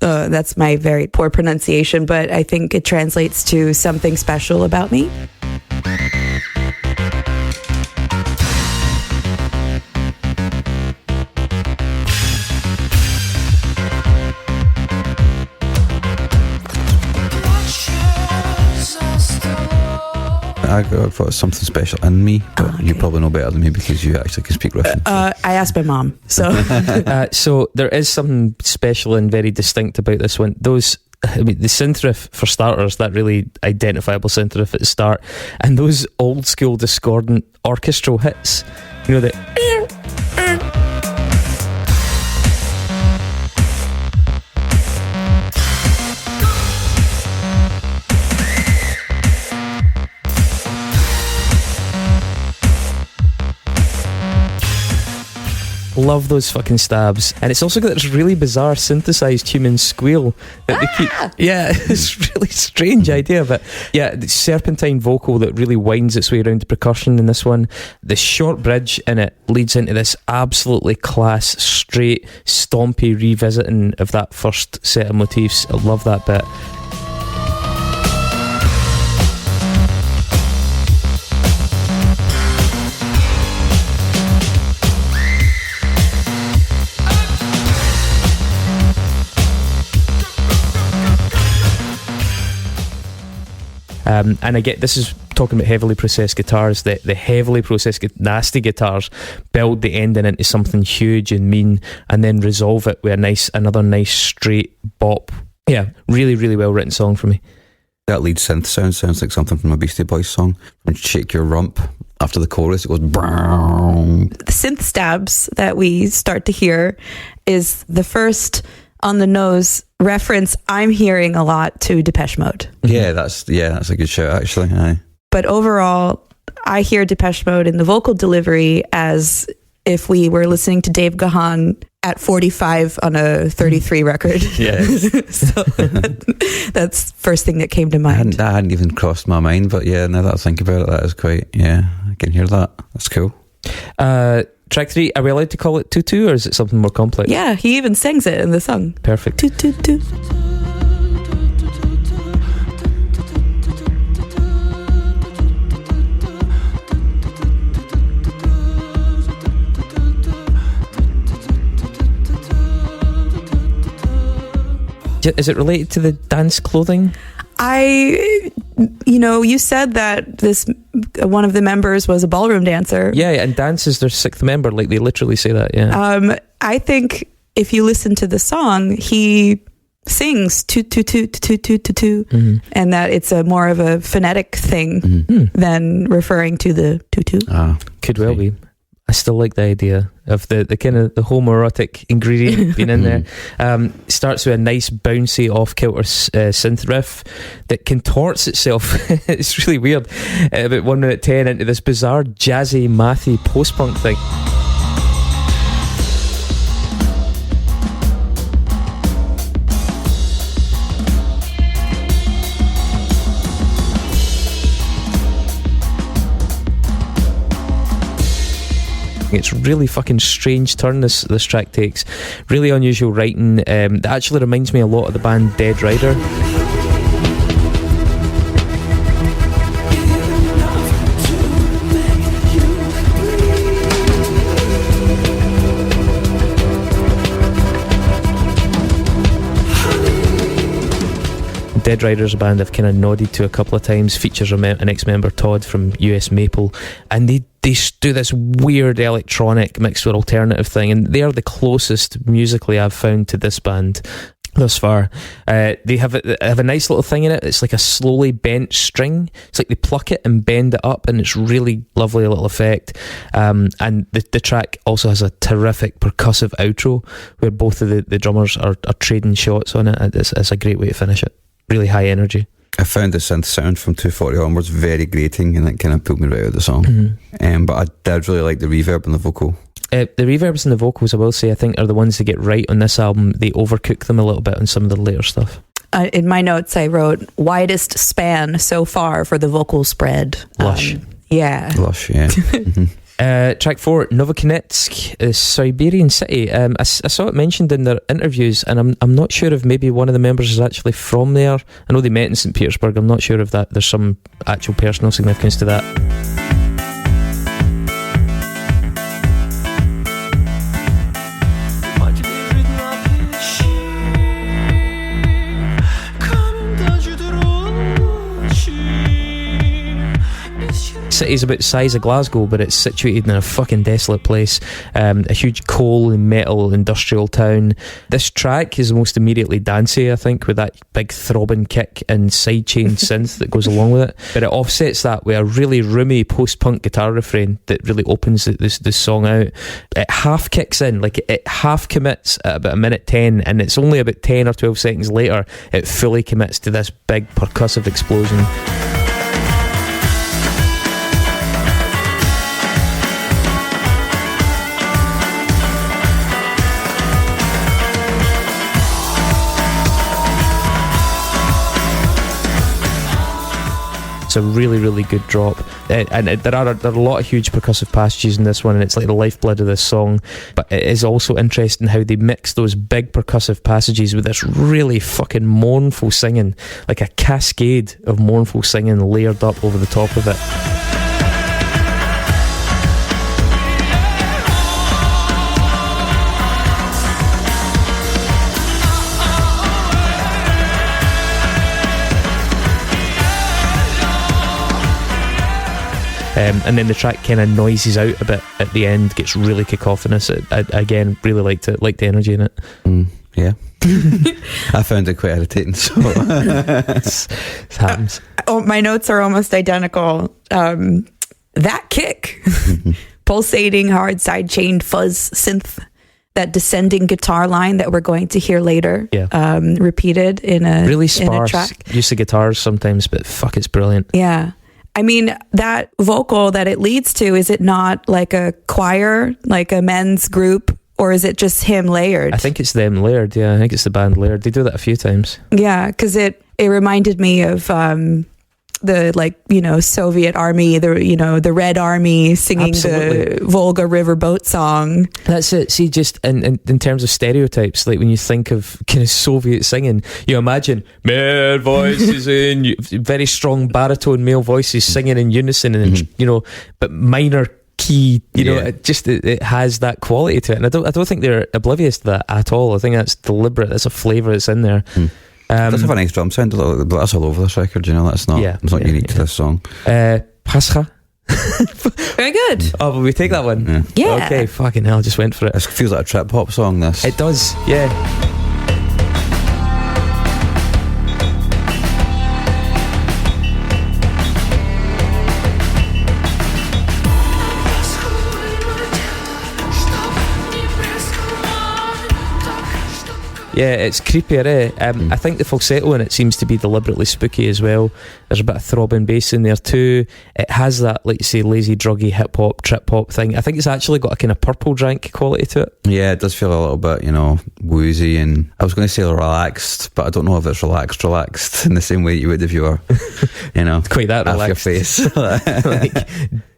That's my very poor pronunciation, but I think it translates to something special about me. I thought something special in me, but you probably know better than me because you actually can speak Russian. I asked my mom, so. So there is something special and very distinct about this one. The synth riff, for starters, that really identifiable synth riff at the start, and those old school discordant orchestral hits, love those fucking stabs. And it's also got this really bizarre synthesized human squeal that they keep. Yeah, it's a really strange idea, but yeah, the serpentine vocal that really winds its way around the percussion in this one. The short bridge in it leads into this absolutely class, straight, stompy revisiting of that first set of motifs. I love that bit. And I get, this is talking about heavily processed guitars, the heavily processed nasty guitars build the ending into something huge and mean, and then resolve it with another nice straight bop. Yeah, really, really well written song for me. That lead synth sounds like something from a Beastie Boys song. When Shake Your Rump, after the chorus, it goes brown. The synth stabs that we start to hear is the first on the nose reference I'm hearing a lot to Depeche Mode. Yeah, that's a good shout actually. Aye. But overall, I hear Depeche Mode in the vocal delivery as if we were listening to Dave Gahan at 45 on a 33 record. Yeah. So that's first thing that came to mind. That hadn't even crossed my mind, but yeah, now that I think about it, that is quite, yeah, I can hear that. That's cool. Track 3, are we allowed to call it tutu, or is it something more complex? Yeah, he even sings it in the song. Perfect. Toot, toot, toot. Is it related to the dance clothing? You said that this one of the members was a ballroom dancer. Yeah, and dance is their 6th member. Like, they literally say that, yeah. I think if you listen to the song, he sings toot, toot, toot, toot, toot, toot, toot, and that it's a more of a phonetic thing than referring to the tutu. Could well be. I still like the idea of the kind of the homoerotic ingredient being in there. Starts with a nice bouncy off-kilter synth riff that contorts itself. It's really weird. About 1 minute 10 into this bizarre jazzy, mathy post-punk thing. It's really fucking strange turn this track takes. Really unusual writing. That actually reminds me a lot of the band Dead Rider. Dead Rider's a band I've kind of nodded to a couple of times. Features an ex-member, Todd, from US Maple, and they do this weird electronic mixed with alternative thing, and they are the closest musically I've found to this band thus far. They have a nice little thing in it. It's like a slowly bent string. It's like they pluck it and bend it up, and it's really lovely little effect. And the track also has a terrific percussive outro where both of the drummers are trading shots on it. It's a great way to finish it. Really high energy. I found the synth sound from 240 onwards very grating, and it kind of pulled me right out of the song. But I did really like the reverb and the vocal. The reverbs and the vocals, I will say, I think are the ones that get right on this album. They overcook them a little bit on some of the later stuff. In my notes, I wrote widest span so far for the vocal spread. Lush. Lush, yeah. Track 4, Novokuznetsk, a Siberian city. I saw it mentioned in their interviews, and I'm not sure if maybe one of the members is actually from there. I know they met in St. Petersburg. I'm not sure if that there's some actual personal significance to that. City's about the size of Glasgow, but it's situated in a fucking desolate place. A huge coal and metal industrial town. This track is most immediately dancey, I think, with that big throbbing kick and sidechain synth that goes along with it. But it offsets that with a really roomy post-punk guitar refrain that really opens this song out. It half kicks in, like it half commits at about 1:10, and it's only about 10 or 12 seconds later it fully commits to this big percussive explosion. It's a really, really good drop, and there are a lot of huge percussive passages in this one, and it's like the lifeblood of this song. But it is also interesting how they mix those big percussive passages with this really fucking mournful singing, like a cascade of mournful singing layered up over the top of it. And then the track kind of noises out a bit at the end, gets really cacophonous. I again really liked it, liked the energy in it. Yeah. I found it quite irritating, so it happens. My notes are almost identical. That kick, pulsating hard side-chained fuzz synth, that descending guitar line that we're going to hear later, repeated in a really sparse in a track. Use of guitars sometimes, but fuck, it's brilliant. Yeah. I mean, that vocal that it leads to, is it not like a choir, like a men's group, or is it just him layered? I think it's them layered, yeah. I think it's the band layered. They do that a few times. Yeah, because it reminded me of Soviet army, the Red Army singing Absolutely. the Volga River boat song. That's it. See, just in terms of stereotypes, like when you think of kind of Soviet singing, you imagine male voices in very strong baritone male voices singing in unison, and but minor key. It has that quality to it, and I don't think they're oblivious to that at all. I think that's deliberate. That's a flavour that's in there. Does have a nice drum sound, but that's all over this record. That's not. It's not unique to this song. Paskha. Very good. Oh, but we take that one. Yeah. Okay. Fucking hell, just went for it. It feels like a trip hop song. This. It does. Yeah. Yeah, it's creepier, I think the falsetto in it seems to be deliberately spooky as well. There's a bit of throbbing bass in there too. It has that, like you say, lazy, druggy hip-hop, trip-hop thing. I think it's actually got a kind of Purple Drank quality to it. Yeah, it does feel a little bit, woozy, and I was going to say relaxed, but I don't know if it's relaxed in the same way you would if you were, quite that off relaxed. your face.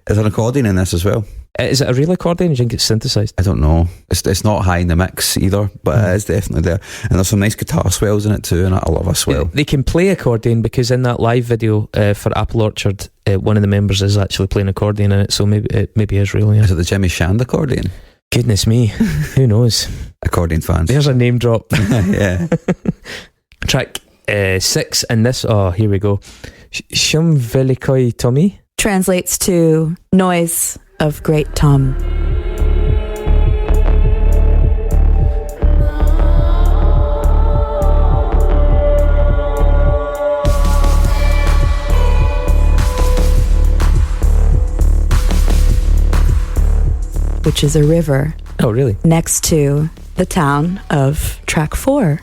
There's an accordion in this as well. Is it a real accordion? Do you think it's synthesised? I don't know. It's not high in the mix either, but it is definitely there. And there's some nice guitar swells in it too, and I love a swell. They can play accordion because in that live video for Apple Orchard, one of the members is actually playing accordion in it, so maybe it is real. Yeah. Is it the Jimmy Shand accordion? Goodness me, who knows? Accordion fans. There's a name drop. Yeah. Track 6, and this, here we go. Shum Velikoi Tommy translates to noise of great Tom. Which is a river. Oh, really? Next to the town of track 4,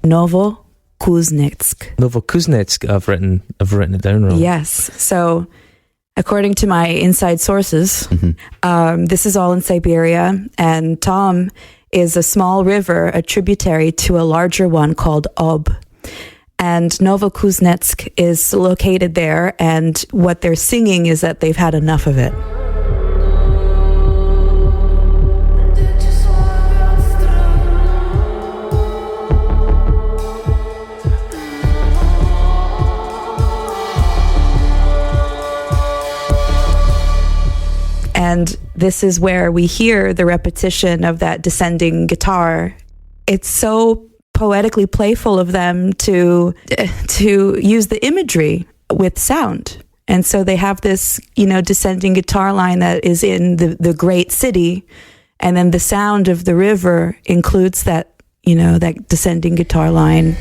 Novokuznetsk. Novokuznetsk. I've written it down wrong. Yes. So, according to my inside sources, this is all in Siberia, and Tom is a small river, a tributary to a larger one called Ob. And Novokuznetsk is located there, and what they're singing is that they've had enough of it. And this is where we hear the repetition of that descending guitar. It's so poetically playful of them to use the imagery with sound. And so they have this, descending guitar line that is in the great city. And then the sound of the river includes that, that descending guitar line.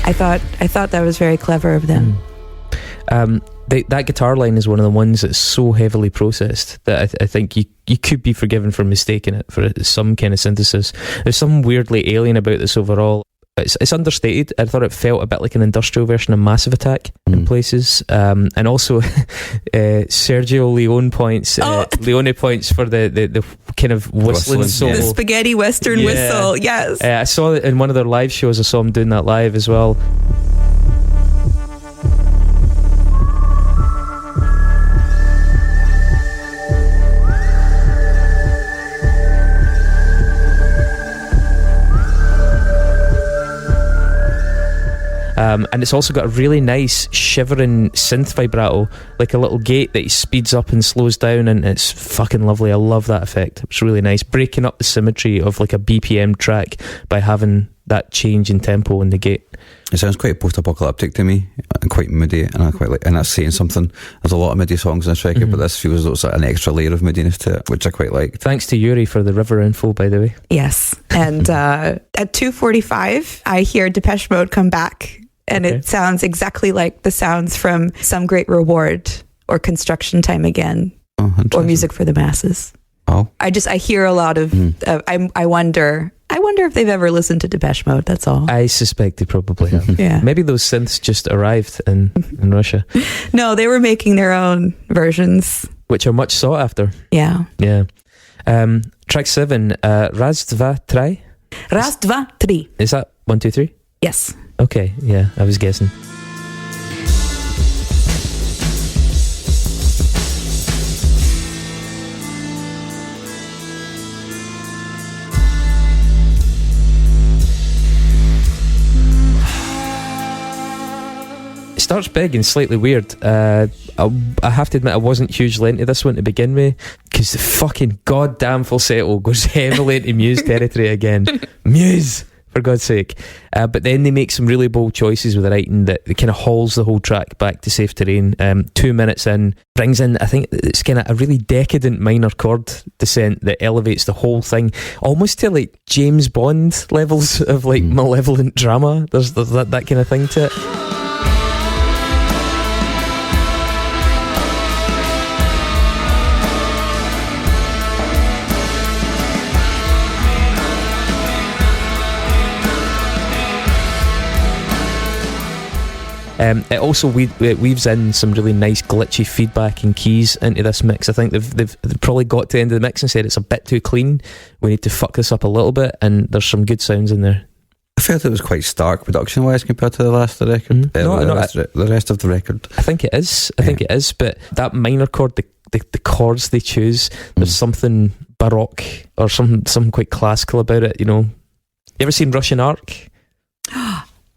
I thought that was very clever of them. That guitar line is one of the ones that's so heavily processed that I think you could be forgiven for mistaking it for some kind of synthesis. There's something weirdly alien about this overall. It's understated. I thought it felt a bit like an industrial version of Massive Attack in places, and also Sergio Leone points for the kind of whistling solo, the spaghetti western whistle. Yes, I saw it in one of their live shows. I saw him doing that live as well. And it's also got a really nice shivering synth vibrato, like a little gate that speeds up and slows down, and it's fucking lovely. I love that effect. It's really nice, breaking up the symmetry of like a BPM track by having that change in tempo in the gate. It sounds quite post-apocalyptic to me, and quite moody, and I quite like, and that's saying something. There's a lot of moody songs in this record, but this feels like an extra layer of moodiness to it, which I quite like. Thanks to Yuri for the river info, by the way. Yes, and at 2:45, I hear Depeche Mode come back. And it sounds exactly like the sounds from Some Great Reward or Construction Time Again or Music for the Masses. Oh, I hear a lot of, I wonder, I wonder if they've ever listened to Depeche Mode, that's all. I suspect they probably have. Yeah. Maybe those synths just arrived in Russia. No, they were making their own versions. Which are much sought after. Yeah. Yeah. Track 7, Raz, Dva, Try? Raz, dva, tri. Is that 1, 2, 3? Yes. Okay, yeah, I was guessing. Starts big and slightly weird. I have to admit I wasn't hugely into this one to begin with, because the fucking goddamn falsetto goes heavily into Muse territory again. Muse, for God's sake. But then they make some really bold choices with the writing that kind of hauls the whole track back to safe terrain. 2 minutes in, brings in, I think it's kind of a really decadent minor chord descent that elevates the whole thing almost to like James Bond levels of like malevolent drama. There's that kind of thing to it. It also weaves in some really nice glitchy feedback and keys into this mix. I think they've probably got to the end of the mix and said it's a bit too clean. We need to fuck this up a little bit, and there's some good sounds in there. I felt it was quite stark production-wise compared to the rest of the record. The rest of the record. I think it is. I think it is. But that minor chord, the chords they choose, there's something baroque or something quite classical about it. You know, you ever seen Russian Ark?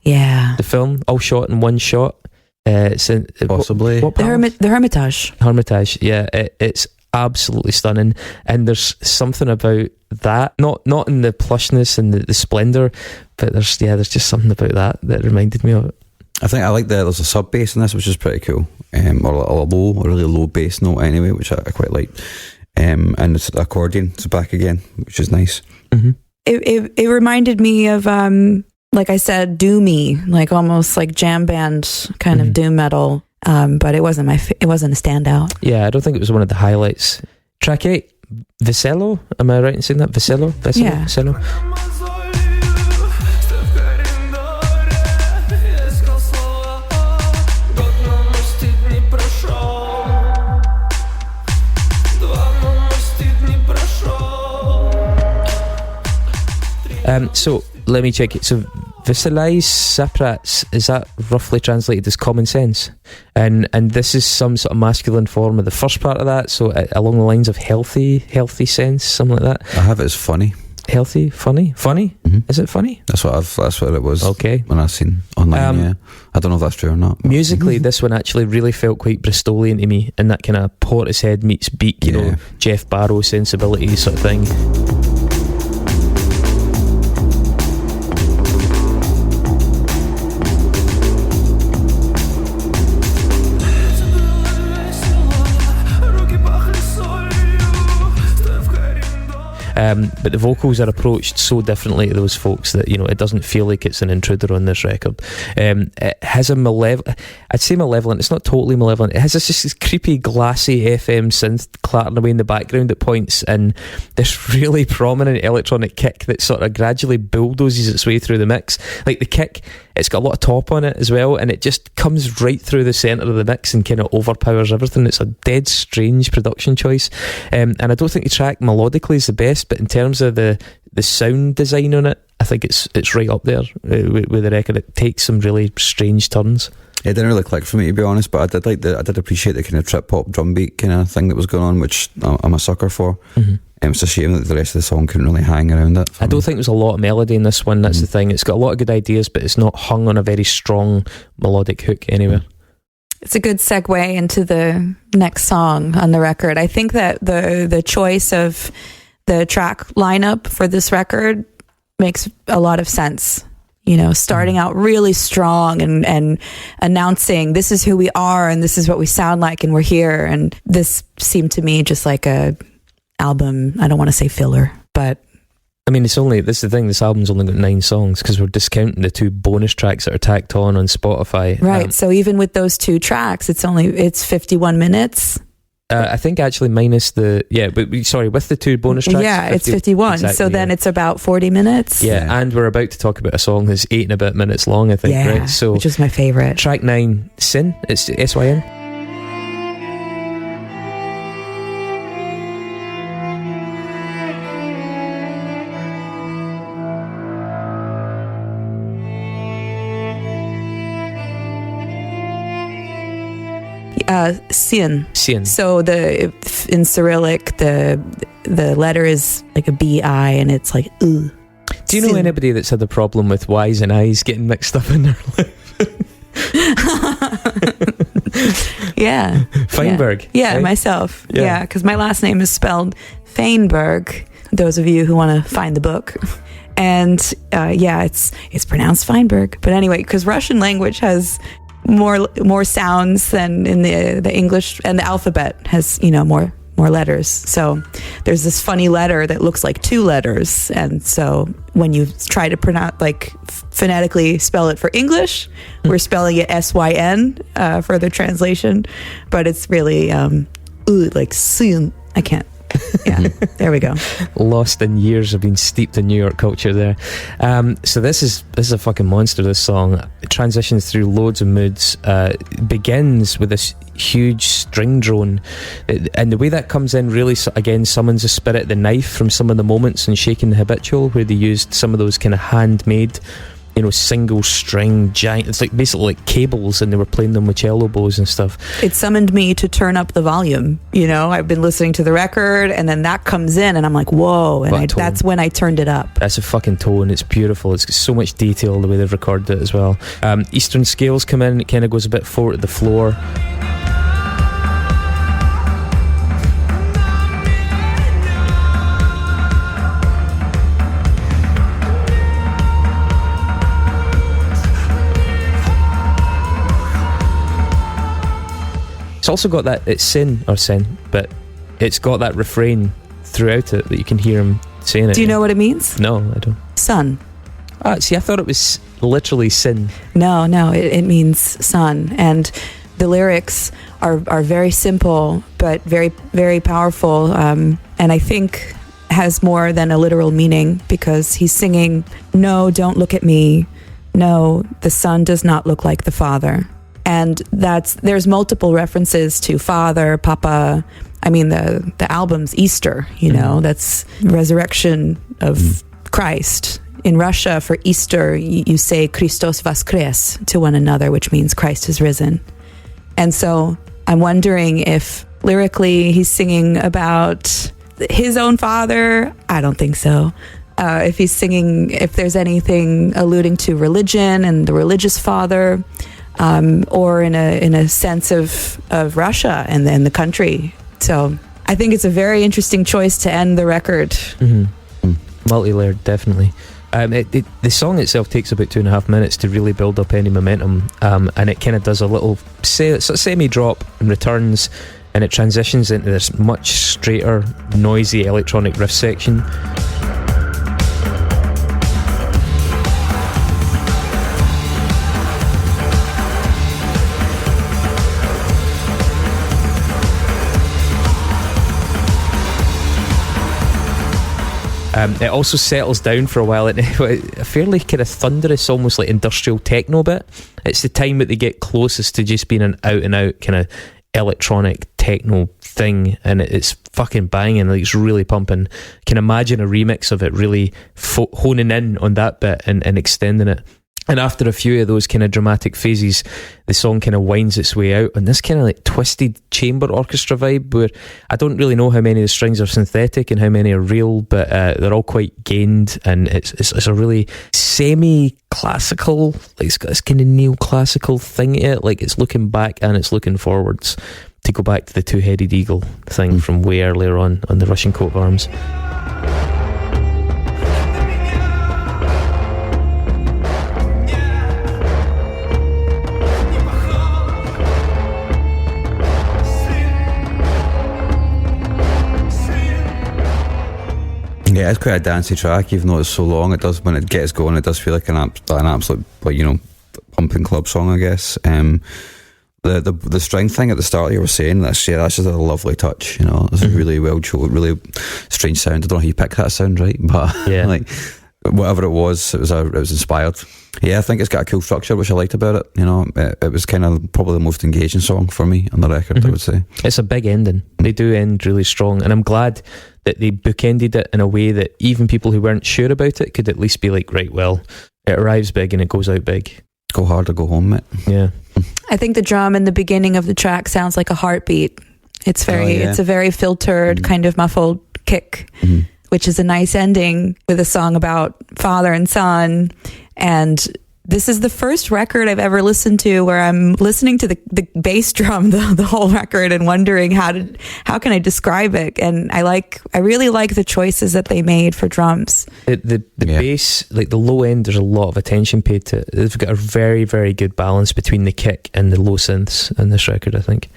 Yeah. The film, all shot in one shot. It's in, possibly. What the Hermitage. Hermitage, yeah. It's absolutely stunning, and there's something about that. Not in the plushness and the splendour, but there's just something about that reminded me of it. I think I like there's a sub bass in this, which is pretty cool, or a really low bass note anyway, which I quite like. And it's the accordion, it's back again, which is nice. Mm-hmm. It reminded me of like I said, doomy, like almost like jam band kind of doom metal. But it wasn't it wasn't a standout. Yeah, I don't think it was one of the highlights. Track 8, Veselo. Am I right in saying that? Veselo? Yeah. Veselo. So let me check it. So Veselais Saprats, is that roughly translated as common sense? And this is some sort of masculine form of the first part of that, so along the lines of healthy sense, something like that. I have it as funny. Healthy, funny? Mm-hmm. Is it funny? That's what it was. Okay. When I seen online, yeah. I don't know if that's true or not. Musically, this one actually really felt quite Bristolian to me, in that kind of Portishead meets Beak, you know, Jeff Barrow sensibility sort of thing. But the vocals are approached so differently to those folks that, you know, it doesn't feel like it's an intruder on this record. It has a I'd say malevolent, it's not totally malevolent, it has this creepy glassy FM synth clattering away in the background at points, and this really prominent electronic kick that sort of gradually bulldozes its way through the mix. Like the kick, it's got a lot of top on it as well, and it just comes right through the centre of the mix and kind of overpowers everything. It's a dead strange production choice, and I don't think the track melodically is the best, but in terms of the sound design on it, I think it's right up there with the record. It takes some really strange turns. It didn't really click for me, to be honest, but I did appreciate the kind of trip hop drum beat kind of thing that was going on, which I'm a sucker for. Mm-hmm. It's a shame that the rest of the song couldn't really hang around it. I don't think there's a lot of melody in this one. That's the thing. It's got a lot of good ideas, but it's not hung on a very strong melodic hook anywhere. It's a good segue into the next song on the record. I think that the choice of the track lineup for this record makes a lot of sense. You know, starting out really strong and announcing this is who we are and this is what we sound like and we're here. And this seemed to me just like a album, I don't want to say filler, but I mean, this is the thing, this album's only got 9 songs because we're discounting the 2 bonus tracks that are tacked on Spotify. Right, so even with those 2 tracks, it's 51 minutes. I think actually minus with the 2 bonus tracks. Yeah, it's 51. Exactly, so then it's about 40 minutes. Yeah, and we're about to talk about a song that's 8 and a bit minutes long, I think, right? So which is my favorite. Track 9, Sin. It's SYN. Sin. So in Cyrillic, the letter is like a B-I, and it's like Do you know anybody that's had a problem with Y's and I's getting mixed up in their life? Yeah. Feinberg. Yeah, right? Myself. Yeah, because my last name is spelled Feinberg. Those of you who want to find the book. And it's pronounced Feinberg. But anyway, because Russian language has more sounds than in the English, and the alphabet has more letters. So there's this funny letter that looks like 2 letters, and so when you try to pronounce, like phonetically spell it for English, we're spelling it SYN for the translation, but it's really like sin. I can't. Yeah, there we go. Lost in years of being steeped in New York culture there. So this is a fucking monster, this song. It transitions through loads of moods. Begins with this huge string drone, and the way that comes in really again summons the spirit of the knife from some of the moments in Shaking the Habitual, where they used some of those kind of handmade single string giant, it's like basically like cables, and they were playing them with cello bows and stuff. It summoned me to turn up the volume. I've been listening to the record, and then that comes in, and I'm like, whoa, and that's when I turned it up. That's a fucking tone. It's beautiful. It's got so much detail the way they've recorded it as well. Eastern scales come in, it kind of goes a bit forward to the floor. It's also got that, it's sin, but it's got that refrain throughout it that you can hear him saying it. Do you know what it means? No, I don't. Sun. See, I thought it was literally sin. No, it means sun. And the lyrics are very simple, but very, very powerful. And I think has more than a literal meaning, because he's singing, no, don't look at me. No, the son does not look like the father. And there's multiple references to Father, Papa. I mean, the album's Easter, that's resurrection of Christ. In Russia, for Easter, you say Christos Voskres to one another, which means Christ has risen. And so I'm wondering if lyrically he's singing about his own father. I don't think so. If he's singing, if there's anything alluding to religion and the religious father, or in a sense of Russia and then the country. So I think it's a very interesting choice to end the record. Mm-hmm. Multi-layered, definitely. The song itself takes about 2.5 minutes to really build up any momentum, and it kind of does a little semi-drop and returns, and it transitions into this much straighter, noisy electronic riff section. It also settles down for a while in a fairly kind of thunderous, almost like industrial techno bit. It's the time that they get closest to just being an out and out kind of electronic techno thing, and it's fucking banging. Like, it's really pumping. You can imagine a remix of it really honing in on that bit and extending it. And after a few of those kind of dramatic phases, the song kind of winds its way out on this kind of like twisted chamber orchestra vibe, where I don't really know how many of the strings are synthetic and how many are real, but they're all quite gained, and it's a really semi-classical, like it's got this kind of neoclassical thing to it, like it's looking back and it's looking forwards, to go back to the two-headed eagle thing from way earlier on the Russian coat of arms. Yeah, it's quite a dancey track, even though it's so long. It does, when it gets going, it does feel like an absolute, pumping club song, I guess. The string thing at the start you were saying, that's just a lovely touch, you know. It's a really well chosen, really strange sound. I don't know how you picked that sound, right? But yeah. Like whatever it was inspired. Yeah, I think it's got a cool structure, which I liked about it. You know, it was kind of probably the most engaging song for me on the record, I would say. It's a big ending. They do end really strong, and I'm glad that they bookended it in a way that even people who weren't sure about it could at least be like, right, well, it arrives big and it goes out big. Go hard or go home, mate. Yeah. I think the drum in the beginning of the track sounds like a heartbeat. It's it's a very filtered kind of muffled kick, which is a nice ending with a song about father and son. And this is the first record I've ever listened to where I'm listening to the bass drum the whole record and wondering how can I describe it. And I really like the choices that they made for drums. The bass, like the low end, there's a lot of attention paid to it. They've got a very, very good balance between the kick and the low synths in this record, I think.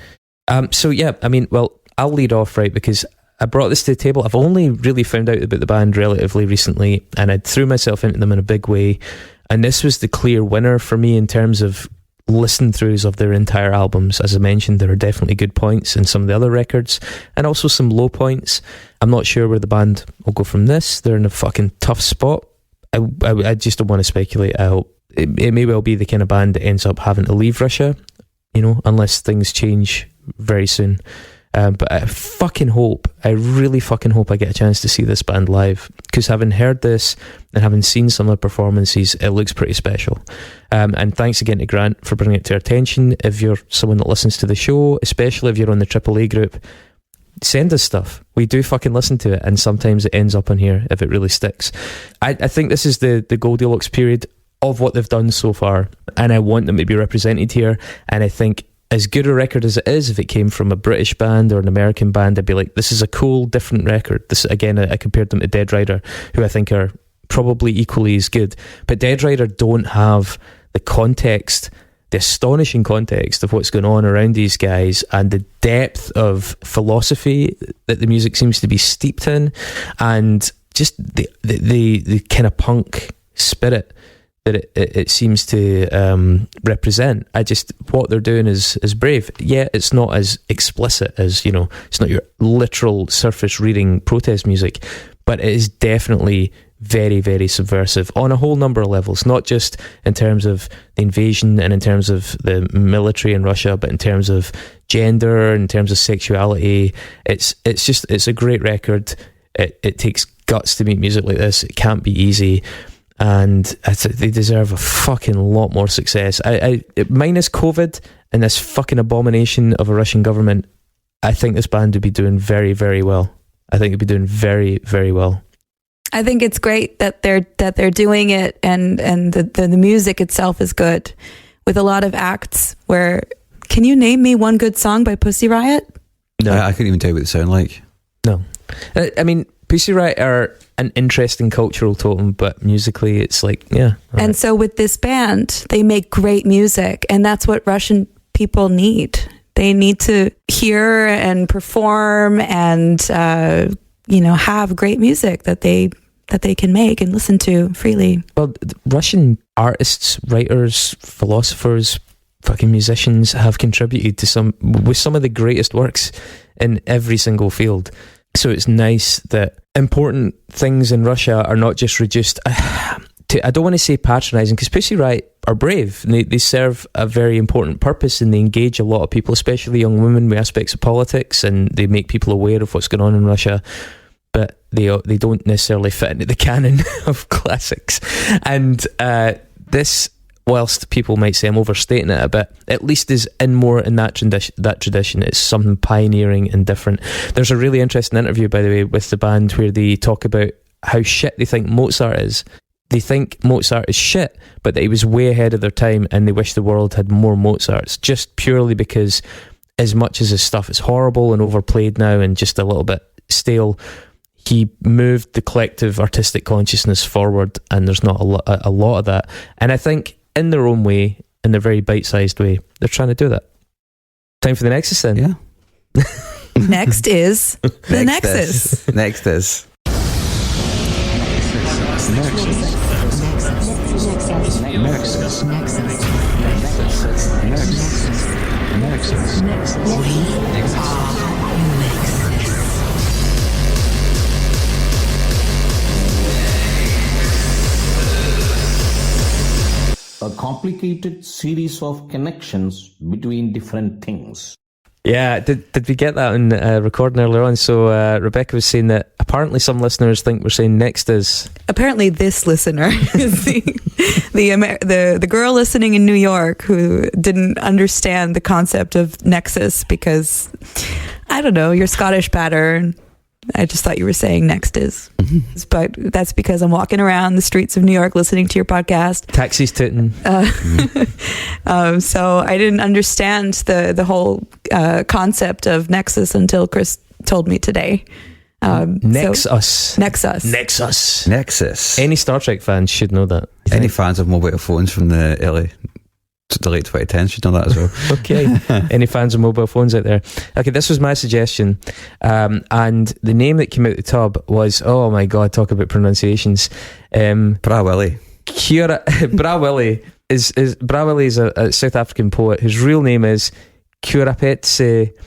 So yeah, I mean, well, I'll lead off, right, because I brought this to the table. I've only really found out about the band relatively recently, and I threw myself into them in a big way. And this was the clear winner for me in terms of listen-throughs of their entire albums. As I mentioned, there are definitely good points in some of the other records, and also some low points. I'm not sure where the band will go from this. They're in a fucking tough spot. I just don't want to speculate. I hope it may well be the kind of band that ends up having to leave Russia, you know, unless things change very soon. But I really fucking hope I get a chance to see this band live, because having heard this and having seen some of the performances, it looks pretty special. And thanks again to Grant for bringing it to our attention. If you're someone that listens to the show, especially if you're on the AAA group, send us stuff. We do fucking listen to it, and sometimes it ends up on here if it really sticks. I think this is the Goldilocks period of what they've done so far, and I want them to be represented here. And I think as good a record as it is, if it came from a British band or an American band, I'd be like, this is a cool, different record. This, again, I compared them to Dead Rider, who I think are probably equally as good. But Dead Rider don't have the context, the astonishing context of what's going on around these guys, and the depth of philosophy that the music seems to be steeped in, and just the kind of punk spirit that it seems to represent. What they're doing is brave. Yeah, it's not as explicit as, you know, it's not your literal surface reading protest music, but it is definitely very, very subversive on a whole number of levels, not just in terms of the invasion and in terms of the military in Russia, but in terms of gender, in terms of sexuality. It's a great record. It takes guts to make music like this. It can't be easy. And they deserve a fucking lot more success. I minus COVID and this fucking abomination of a Russian government, I think this band would be doing very, very well. I think it'd be doing very, very well. I think it's great that they're doing it, and the music itself is good, with a lot of acts where, can you name me one good song by Pussy Riot? No, I couldn't even tell you what they sound like. No. I mean, Pussy Riot are an interesting cultural totem, but musically it's like, yeah. And right. So with this band, they make great music, and that's what Russian people need. They need to hear and perform and have great music that they can make and listen to freely. Well, Russian artists, writers, philosophers, fucking musicians have contributed to some of the greatest works in every single field. So it's nice that important things in Russia are not just reduced to, I don't want to say patronising, because Pussy Riot are brave. And they serve a very important purpose, and they engage a lot of people, especially young women, with aspects of politics, and they make people aware of what's going on in Russia. But they don't necessarily fit into the canon of classics. And this, whilst people might say I'm overstating it a bit, at least is more in that tradition. It's something pioneering and different. There's a really interesting interview, by the way, with the band where they talk about how shit they think Mozart is. They think Mozart is shit, but that he was way ahead of their time, and they wish the world had more Mozarts, just purely because as much as his stuff is horrible and overplayed now and just a little bit stale, he moved the collective artistic consciousness forward, and there's not a lot of that. And I think in their own way, in their very bite-sized way, they're trying to do that. Time for the Nexus then. Yeah. Next is the Nexus. Next is. Nexus. A complicated series of connections between different things. Yeah, did we get that on recording earlier on? So Rebecca was saying that apparently some listeners think we're saying next is. Apparently, this listener is the girl listening in New York who didn't understand the concept of nexus because, I don't know, your Scottish pattern. I just thought you were saying next is. But that's because I'm walking around the streets of New York listening to your podcast. Taxis tooting. So I didn't understand the whole concept of nexus until Chris told me today. Nexus. Any Star Trek fans should know that. Any fans of mobile phones from the late 2010s should know that as well. Okay. Any fans of mobile phones out there? Okay, this was my suggestion. And the name that came out the tub was, oh my God, talk about pronunciations. Bra Willie. Bra Willie is a South African poet whose real name is Curapetse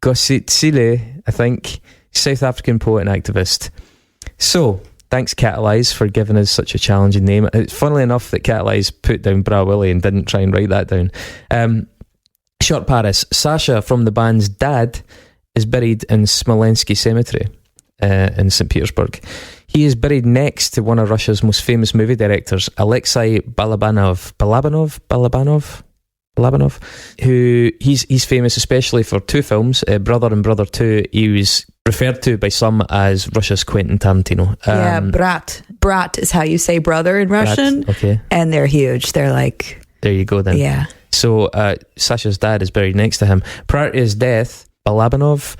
Gositsile, I think. South African poet and activist. So, thanks Catagorise for giving us such a challenging name. It's funnily enough that Catagorise put down Bra Willie and didn't try and write that down. Shortparis. Sasha from the band's dad is buried in Smolensky Cemetery in St. Petersburg. He is buried next to one of Russia's most famous movie directors, Alexei Balabanov, who he's famous especially for two films, Brother and Brother 2. He was referred to by some as Russia's Quentin Tarantino. Brat. Brat is how you say brother in Russian. Okay. And they're huge. They're like... There you go then. Yeah. So Sasha's dad is buried next to him. Prior to his death, Balabanov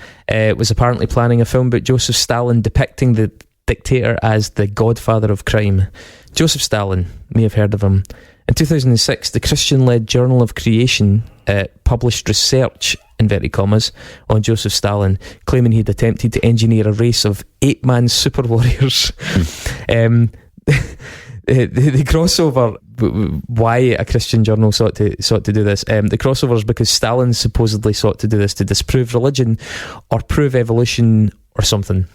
was apparently planning a film about Joseph Stalin depicting the dictator as the godfather of crime. Joseph Stalin, may have heard of him. In 2006, the Christian-led Journal of Creation published research, inverted commas, on Joseph Stalin, claiming he'd attempted to engineer a race of 8-man super warriors. The crossover, why a Christian journal sought to do this, the crossover is because Stalin supposedly sought to do this to disprove religion or prove evolution or something.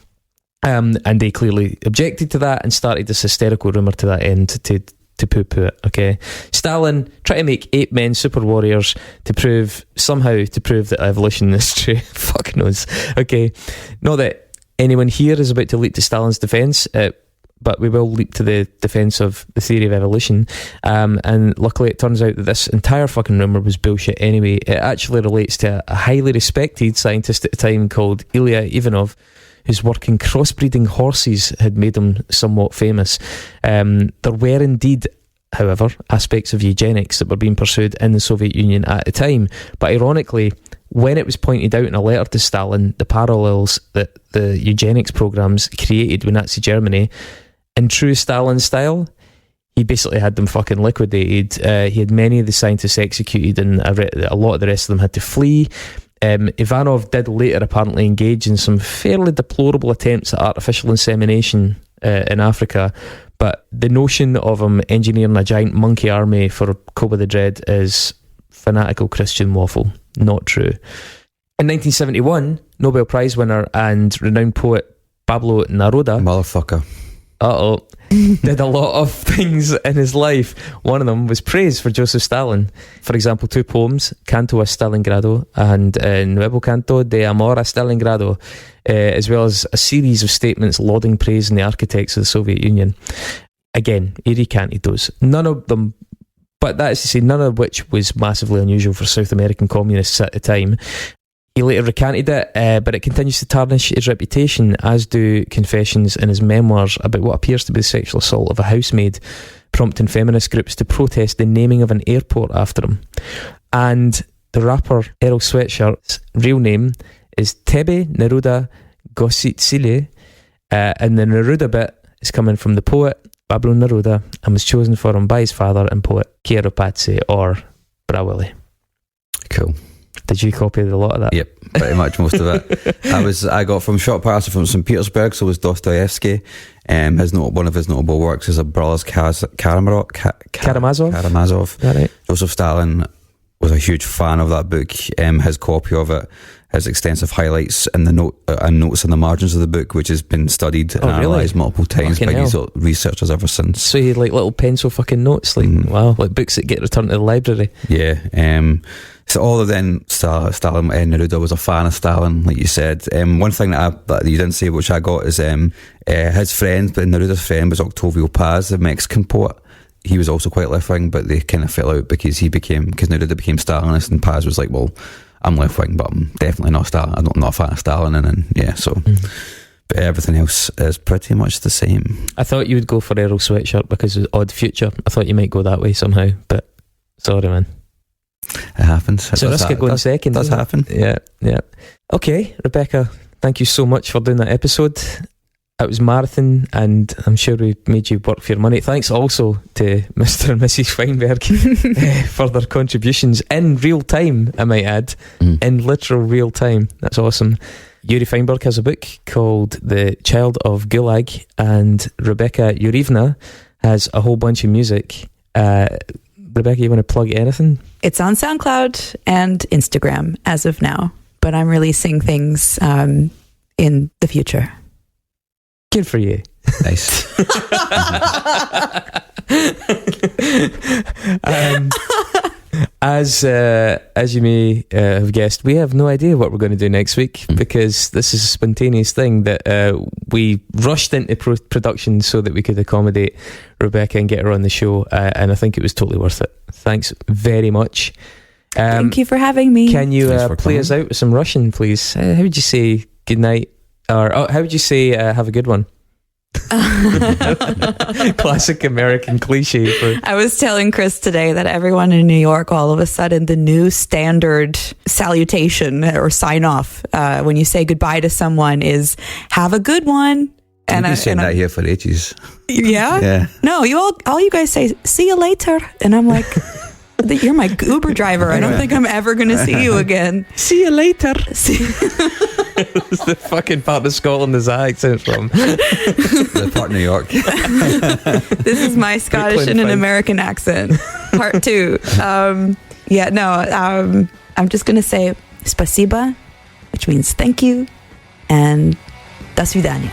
And they clearly objected to that and started this hysterical rumour to that end to poo-poo it, okay? Stalin tried to make 8 men super warriors to prove that evolution is true. Fuck knows. Okay, not that anyone here is about to leap to Stalin's defence, but we will leap to the defence of the theory of evolution. And luckily it turns out that this entire fucking rumour was bullshit anyway. It actually relates to a highly respected scientist at the time called Ilya Ivanov, whose work in crossbreeding horses had made him somewhat famous. There were indeed, however, aspects of eugenics that were being pursued in the Soviet Union at the time. But ironically, when it was pointed out in a letter to Stalin, the parallels that the eugenics programs created with Nazi Germany, in true Stalin style, he basically had them fucking liquidated. He had many of the scientists executed, and a lot of the rest of them had to flee. Ivanov did later apparently engage in some fairly deplorable attempts at artificial insemination in Africa, but the notion of him engineering a giant monkey army for Koba the Dread is fanatical Christian waffle, not true. In 1971, Nobel Prize winner and renowned poet Pablo Neruda, motherfucker, did a lot of things in his life. One of them was praise for Joseph Stalin. For example, 2 poems, Canto a Stalingrado and Nuevo Canto de Amor a Stalingrado, as well as a series of statements lauding praise in the architects of the Soviet Union. Again, he recanted those. None of them, but that is to say, none of which was massively unusual for South American communists at the time. He later recanted it, but it continues to tarnish his reputation, as do confessions in his memoirs about what appears to be the sexual assault of a housemaid, prompting feminist groups to protest the naming of an airport after him. And the rapper Earl Sweatshirt's real name is Tebe Neruda Gositsile, and the Neruda bit is coming from the poet Pablo Neruda and was chosen for him by his father and poet Chiaropazzi, or Bra Willie. Cool. Did you copy a lot of that? Yep, pretty much most of it. I got from Shortparis from St. Petersburg, so was Dostoevsky. One of his notable works is A Brothers Karamazov. That right? Joseph Stalin was a huge fan of that book. His copy of it has extensive highlights and notes in the margins of the book, which has been studied and analysed multiple times by these researchers ever since. So you like little pencil fucking notes, like wow, like books that get returned to the library. Yeah. So all of then Stalin, Neruda was a fan of Stalin, like you said. One thing that you didn't say, which I got, is his friend, but Neruda's friend was Octavio Paz, the Mexican poet. He was also quite left-wing, but they kind of fell out because Neruda became Stalinist, and Paz was like, well, I'm left-wing, but I'm definitely not Stalin. I'm not a fan of Stalin, and then, yeah, so... But everything else is pretty much the same. I thought you would go for Earl Sweatshirt because of Odd Future. I thought you might go that way somehow, but sorry, man. It happens. So risk of going second. Does happen. Yeah. Okay, Rebecca, thank you so much for doing that episode. It was marathon, and I'm sure we made you work for your money. Thanks also to Mr. and Mrs. Feinberg for their contributions in real time, I might add. In literal real time. That's awesome. Yuri Feinberg has a book called The Child of Gulag, and Rebecca Yurivna has a whole bunch of music. Rebecca, you want to plug anything? It's on SoundCloud and Instagram as of now, but I'm releasing things in the future. Good for you. Nice. As you may have guessed, we have no idea what we're going to do next week because this is a spontaneous thing that we rushed into production so that we could accommodate Rebecca and get her on the show, and I think it was totally worth it. Thanks very much. Thank you for having me. Can you play us out with some Russian, please? How would you say good night? Or how would you say have a good one? Classic American cliche. I was telling Chris today that everyone in New York, all of a sudden, the new standard salutation or sign off when you say goodbye to someone is "have a good one." And I've been saying that here for ages. Yeah. No, all you guys say "see you later," and I'm like, "You're my Uber driver. I don't think I'm ever going to see you again." See you later. It's the fucking part of Scotland is that accent from. The part of New York. This is my Scottish and an American accent. Part 2. I'm just going to say spasiba, which means thank you, and до свидания.